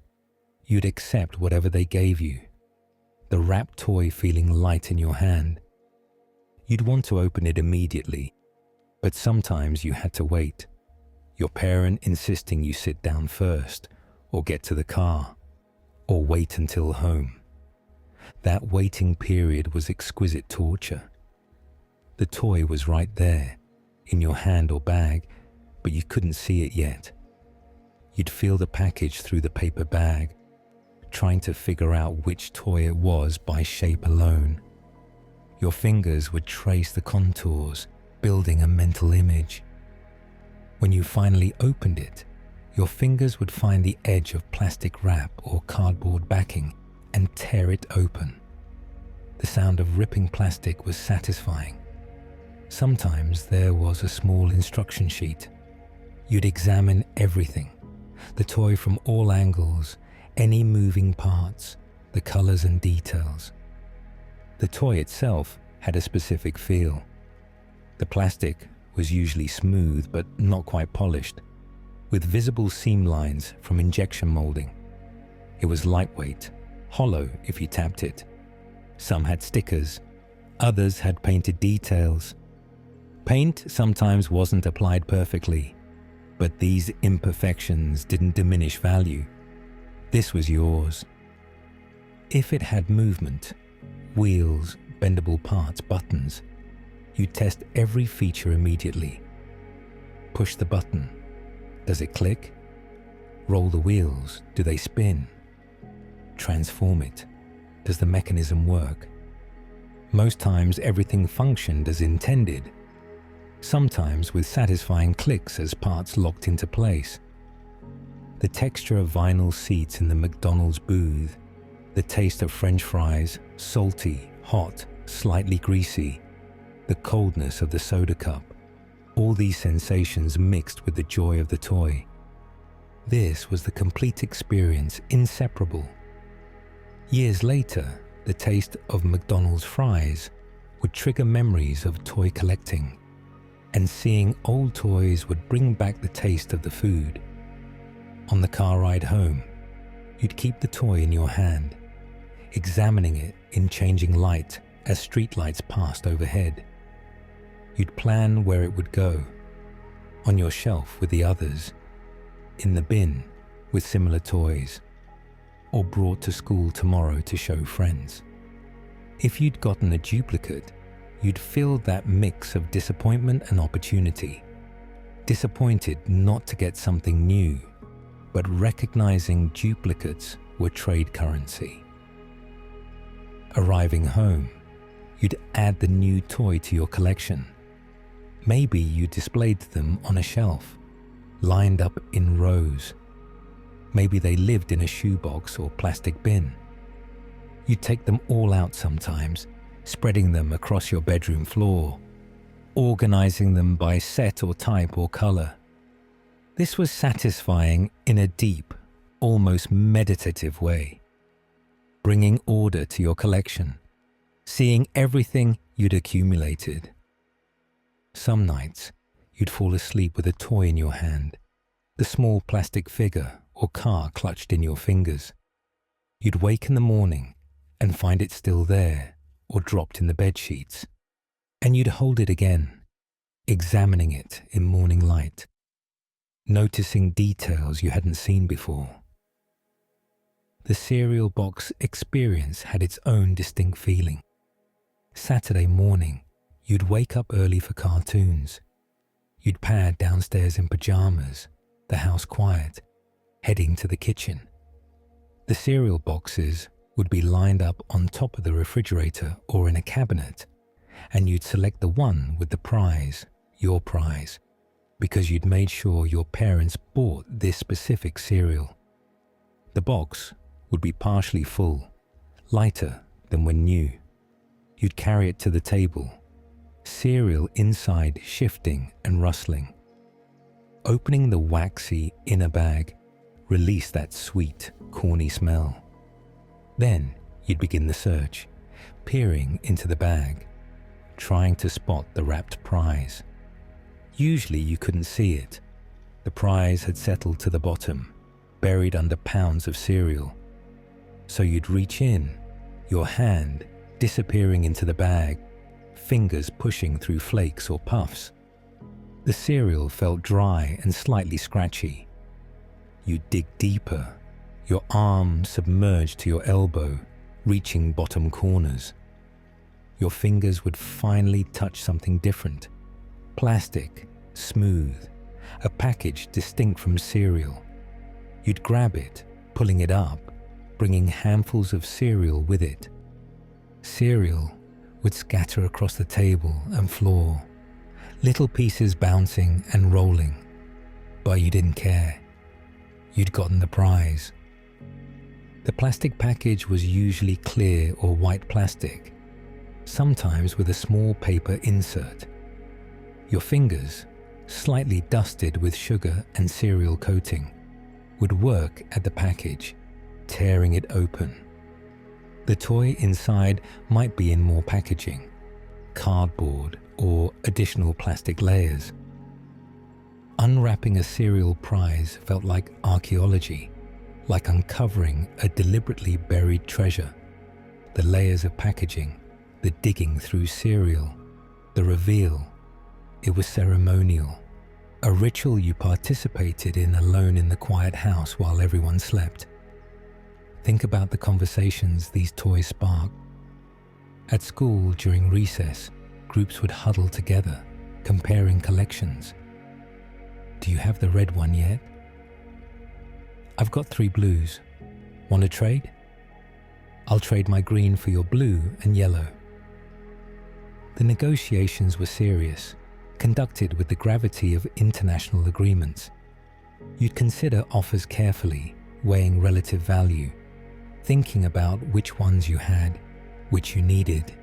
you'd accept whatever they gave you, the wrapped toy feeling light in your hand. You'd want to open it immediately, but sometimes you had to wait, your parent insisting you sit down first, or get to the car, or wait until home. That waiting period was exquisite torture. The toy was right there, in your hand or bag, but you couldn't see it yet. You'd feel the package through the paper bag, trying to figure out which toy it was by shape alone. Your fingers would trace the contours, building a mental image. When you finally opened it, your fingers would find the edge of plastic wrap or cardboard backing and tear it open. The sound of ripping plastic was satisfying. Sometimes there was a small instruction sheet. You'd examine everything, the toy from all angles, any moving parts, the colors and details. The toy itself had a specific feel. The plastic was usually smooth but not quite polished, with visible seam lines from injection molding. It was lightweight, hollow if you tapped it. Some had stickers, others had painted details. Paint sometimes wasn't applied perfectly, but these imperfections didn't diminish value. This was yours. If it had movement, wheels, bendable parts, buttons, you'd test every feature immediately. Push the button. Does it click? Roll the wheels. Do they spin? Transform it. Does the mechanism work? Most times everything functioned as intended, sometimes with satisfying clicks as parts locked into place. The texture of vinyl seats in the McDonald's booth, the taste of French fries, salty, hot, slightly greasy, the coldness of the soda cup, all these sensations mixed with the joy of the toy. This was the complete experience, inseparable. Years later, the taste of McDonald's fries would trigger memories of toy collecting, and seeing old toys would bring back the taste of the food. On the car ride home, you'd keep the toy in your hand, examining it in changing light as streetlights passed overhead. You'd plan where it would go, on your shelf with the others, in the bin with similar toys, or brought to school tomorrow to show friends. If you'd gotten a duplicate, you'd feel that mix of disappointment and opportunity. Disappointed not to get something new, but recognizing duplicates were trade currency. Arriving home, you'd add the new toy to your collection. Maybe you displayed them on a shelf, lined up in rows. Maybe they lived in a shoebox or plastic bin. You'd take them all out sometimes, spreading them across your bedroom floor, organizing them by set or type or color. This was satisfying in a deep, almost meditative way, bringing order to your collection, seeing everything you'd accumulated. Some nights, you'd fall asleep with a toy in your hand, the small plastic figure or car clutched in your fingers. You'd wake in the morning and find it still there or dropped in the bed sheets, and you'd hold it again, examining it in morning light, noticing details you hadn't seen before. The cereal box experience had its own distinct feeling. Saturday morning, you'd wake up early for cartoons. You'd pad downstairs in pajamas, the house quiet, heading to the kitchen. The cereal boxes would be lined up on top of the refrigerator or in a cabinet, and you'd select the one with the prize, your prize, because you'd made sure your parents bought this specific cereal. The box would be partially full, lighter than when new. You'd carry it to the table, cereal inside shifting and rustling. Opening the waxy inner bag released that sweet, corny smell. Then you'd begin the search, peering into the bag, trying to spot the wrapped prize. Usually you couldn't see it. The prize had settled to the bottom, buried under pounds of cereal. So you'd reach in, your hand disappearing into the bag, fingers pushing through flakes or puffs. The cereal felt dry and slightly scratchy. You'd dig deeper, your arm submerged to your elbow, reaching bottom corners. Your fingers would finally touch something different. Plastic, smooth, a package distinct from cereal. You'd grab it, pulling it up, bringing handfuls of cereal with it. Cereal would scatter across the table and floor, little pieces bouncing and rolling, but you didn't care. You'd gotten the prize. The plastic package was usually clear or white plastic, sometimes with a small paper insert. Your fingers, slightly dusted with sugar and cereal coating, would work at the package, tearing it open. The toy inside might be in more packaging, cardboard or additional plastic layers. Unwrapping a cereal prize felt like archaeology, like uncovering a deliberately buried treasure. The layers of packaging, the digging through cereal, the reveal. It was ceremonial, a ritual you participated in alone in the quiet house while everyone slept. Think about the conversations these toys spark. At school during recess, groups would huddle together, comparing collections. Do you have the red one yet? I've got 3 blues. Want to trade? I'll trade my green for your blue and yellow. The negotiations were serious, conducted with the gravity of international agreements. You'd consider offers carefully, weighing relative value, thinking about which ones you had, which you needed,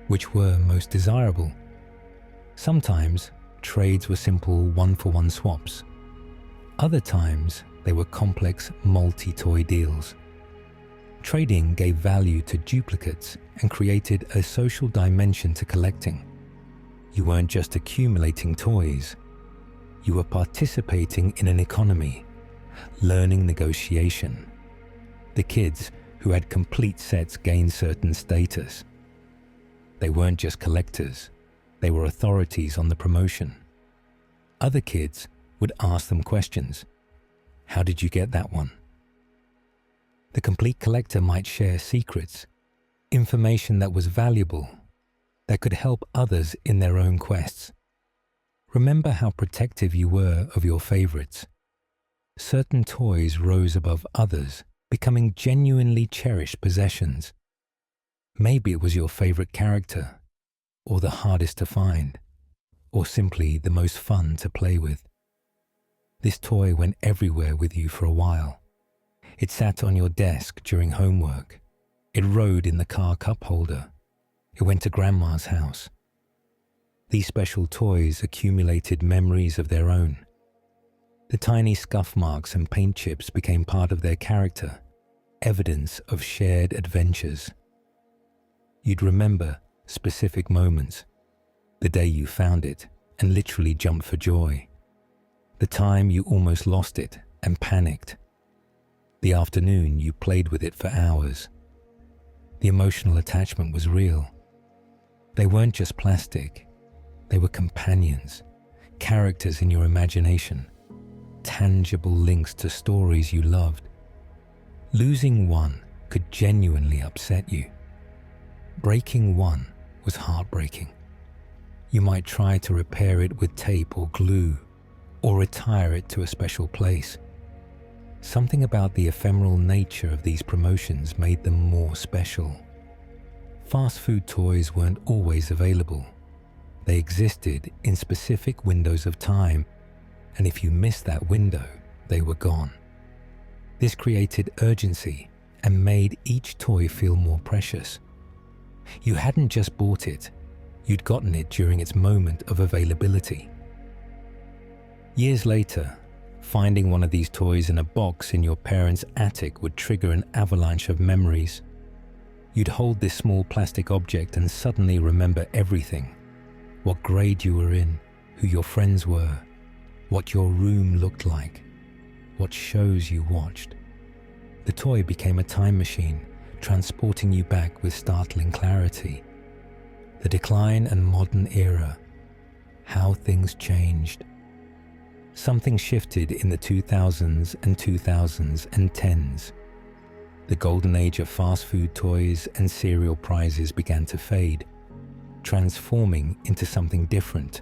which were most desirable. Sometimes trades were simple one-for-one swaps. Other times they were complex multi-toy deals. Trading gave value to duplicates and created a social dimension to collecting. You weren't just accumulating toys. You were participating in an economy, learning negotiation. The kids who had complete sets gained certain status. They weren't just collectors, they were authorities on the promotion. Other kids would ask them questions. How did you get that one? The complete collector might share secrets, information that was valuable, that could help others in their own quests. Remember how protective you were of your favorites. Certain toys rose above others, becoming genuinely cherished possessions. Maybe it was your favorite character, or the hardest to find, or simply the most fun to play with. This toy went everywhere with you for a while. It sat on your desk during homework. It rode in the car cup holder. It went to Grandma's house. These special toys accumulated memories of their own. The tiny scuff marks and paint chips became part of their character, evidence of shared adventures. You'd remember specific moments, the day you found it and literally jumped for joy, the time you almost lost it and panicked, the afternoon you played with it for hours. The emotional attachment was real. They weren't just plastic, they were companions, characters in your imagination, tangible links to stories you loved. Losing one could genuinely upset you. Breaking one was heartbreaking. You might try to repair it with tape or glue, or retire it to a special place. Something about the ephemeral nature of these promotions made them more special. Fast food toys weren't always available. They existed in specific windows of time, and if you missed that window, they were gone. This created urgency and made each toy feel more precious. You hadn't just bought it, you'd gotten it during its moment of availability. Years later, finding one of these toys in a box in your parents' attic would trigger an avalanche of memories. You'd hold this small plastic object and suddenly remember everything. What grade you were in, who your friends were, what your room looked like, what shows you watched. The toy became a time machine, transporting you back with startling clarity. The decline and modern era, how things changed. Something shifted in the 2000s and 2010s. The golden age of fast food toys and cereal prizes began to fade, transforming into something different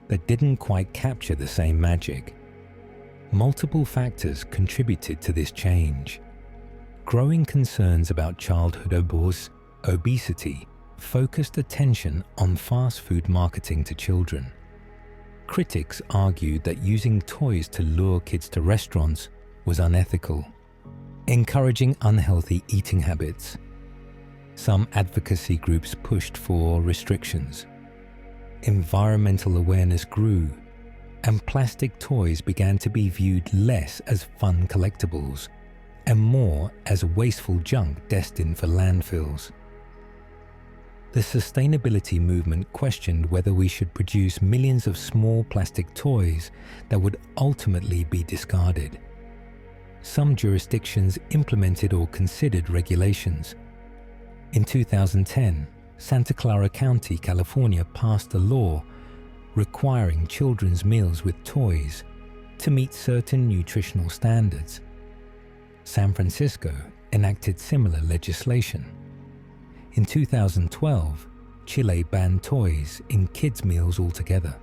that didn't quite capture the same magic. Multiple factors contributed to this change. Growing concerns about childhood obesity focused attention on fast food marketing to children. Critics argued that using toys to lure kids to restaurants was unethical, encouraging unhealthy eating habits. Some advocacy groups pushed for restrictions. Environmental awareness grew, and plastic toys began to be viewed less as fun collectibles and more as wasteful junk destined for landfills. The sustainability movement questioned whether we should produce millions of small plastic toys that would ultimately be discarded. Some jurisdictions implemented or considered regulations. In 2010, Santa Clara County, California passed a law requiring children's meals with toys to meet certain nutritional standards. San Francisco enacted similar legislation. In 2012, Chile banned toys in kids' meals altogether.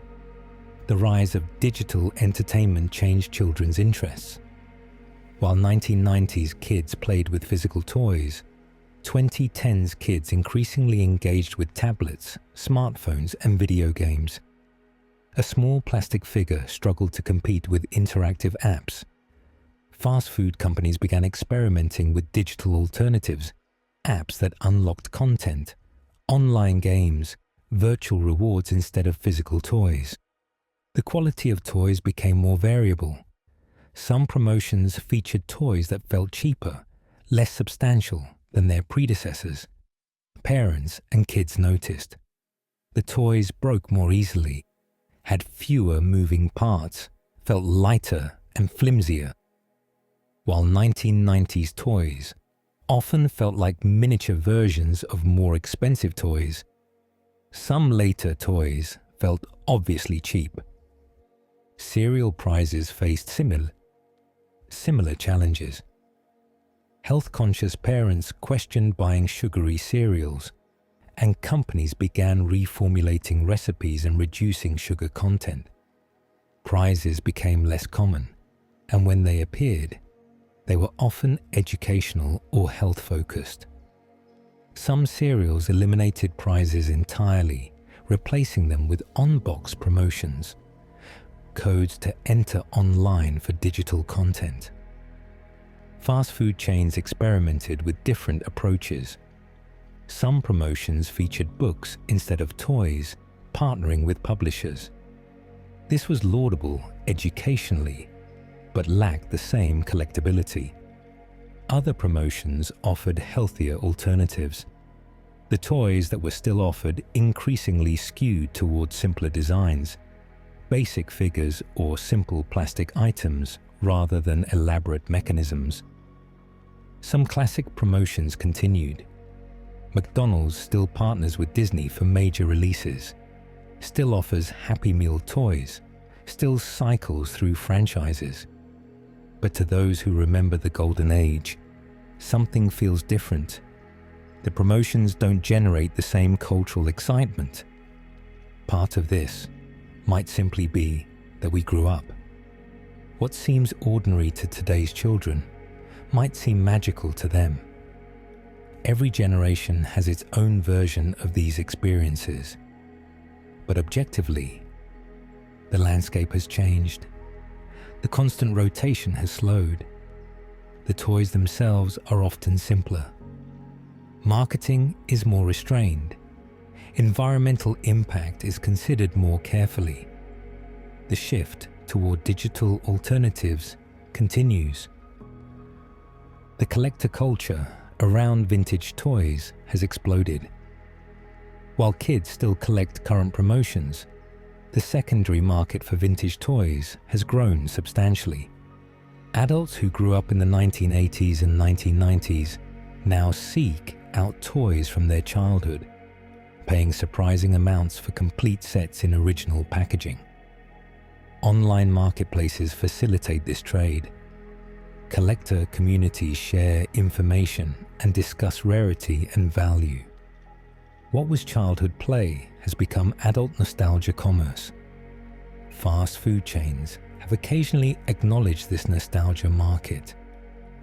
The rise of digital entertainment changed children's interests. While 1990s kids played with physical toys, 2010s kids increasingly engaged with tablets, smartphones, and video games. A small plastic figure struggled to compete with interactive apps. Fast food companies began experimenting with digital alternatives, apps that unlocked content, online games, virtual rewards instead of physical toys. The quality of toys became more variable. Some promotions featured toys that felt cheaper, less substantial than their predecessors. Parents and kids noticed. The toys broke more easily, had fewer moving parts, felt lighter and flimsier. While 1990s toys often felt like miniature versions of more expensive toys, some later toys felt obviously cheap. Cereal prizes faced similar challenges. Health-conscious parents questioned buying sugary cereals, and companies began reformulating recipes and reducing sugar content. Prizes became less common, and when they appeared, they were often educational or health-focused. Some cereals eliminated prizes entirely, replacing them with on-box promotions, codes to enter online for digital content. Fast food chains experimented with different approaches. Some promotions featured books instead of toys, partnering with publishers. This was laudable educationally, but lacked the same collectability. Other promotions offered healthier alternatives. The toys that were still offered increasingly skewed towards simpler designs, basic figures or simple plastic items rather than elaborate mechanisms. Some classic promotions continued. McDonald's still partners with Disney for major releases, still offers Happy Meal toys, still cycles through franchises. But to those who remember the golden age, something feels different. The promotions don't generate the same cultural excitement. Part of this might simply be that we grew up. What seems ordinary to today's children might seem magical to them. Every generation has its own version of these experiences. But objectively, the landscape has changed. The constant rotation has slowed. The toys themselves are often simpler. Marketing is more restrained. Environmental impact is considered more carefully. The shift toward digital alternatives continues. The collector culture around vintage toys has exploded. While kids still collect current promotions, the secondary market for vintage toys has grown substantially. Adults who grew up in the 1980s and 1990s now seek out toys from their childhood, paying surprising amounts for complete sets in original packaging. Online marketplaces facilitate this trade. Collector communities share information and discuss rarity and value. What was childhood play has become adult nostalgia commerce. Fast food chains have occasionally acknowledged this nostalgia market.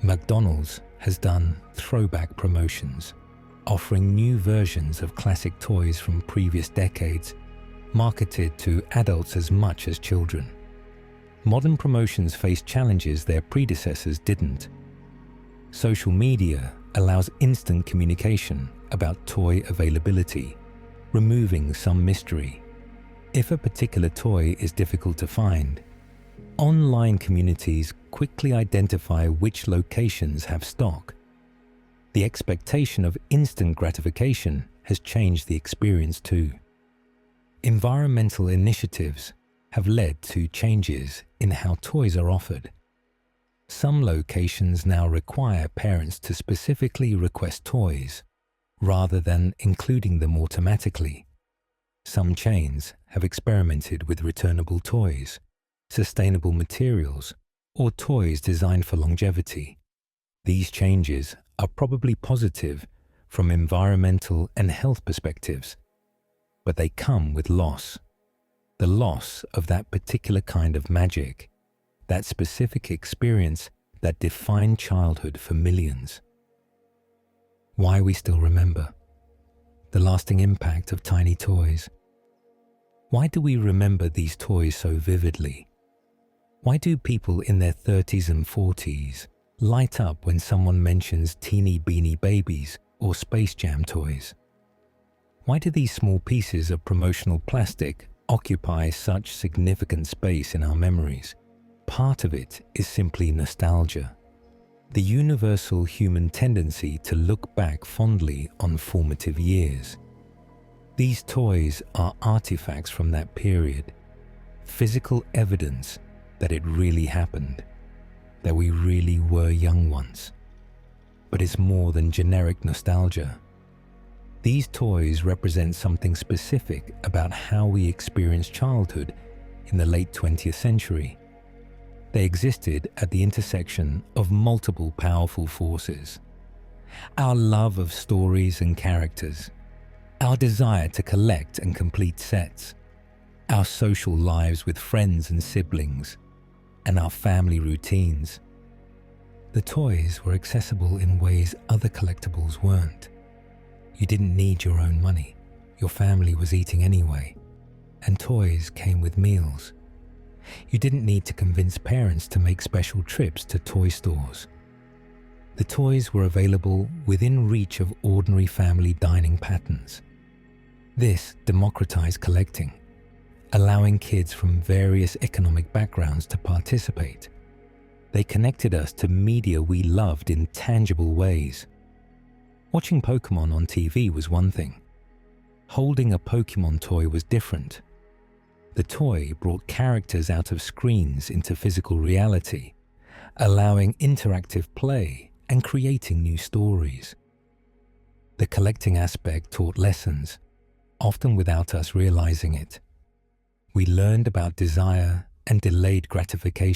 McDonald's has done throwback promotions, offering new versions of classic toys from previous decades, marketed to adults as much as children. Modern promotions face challenges their predecessors didn't. Social media allows instant communication about toy availability, removing some mystery. If a particular toy is difficult to find, online communities quickly identify which locations have stock. The expectation of instant gratification has changed the experience too. Environmental initiatives have led to changes in how toys are offered. Some locations now require parents to specifically request toys, rather than including them automatically. Some chains have experimented with returnable toys, sustainable materials, or toys designed for longevity. These changes are probably positive from environmental and health perspectives, but they come with loss. The loss of that particular kind of magic, that specific experience that defined childhood for millions. Why we still remember. The lasting impact of tiny toys. Why do we remember these toys so vividly? Why do people in their 30s and 40s light up when someone mentions Teenie Beanie Babies or Space Jam toys? Why do these small pieces of promotional plastic occupy such significant space in our memories? Part of it is simply nostalgia, the universal human tendency to look back fondly on formative years. These toys are artifacts from that period, physical evidence that it really happened, that we really were young once. But it's more than generic nostalgia. These toys represent something specific about how we experienced childhood in the late 20th century. They existed at the intersection of multiple powerful forces. Our love of stories and characters, our desire to collect and complete sets, our social lives with friends and siblings, and our family routines. The toys were accessible in ways other collectibles weren't. You didn't need your own money. Your family was eating anyway, and toys came with meals. You didn't need to convince parents to make special trips to toy stores. The toys were available within reach of ordinary family dining patterns. This democratized collecting, allowing kids from various economic backgrounds to participate. They connected us to media we loved in tangible ways. Watching Pokemon on TV was one thing. Holding a Pokemon toy was different. The toy brought characters out of screens into physical reality, allowing interactive play and creating new stories. The collecting aspect taught lessons, often without us realizing it. We learned about desire and delayed gratification.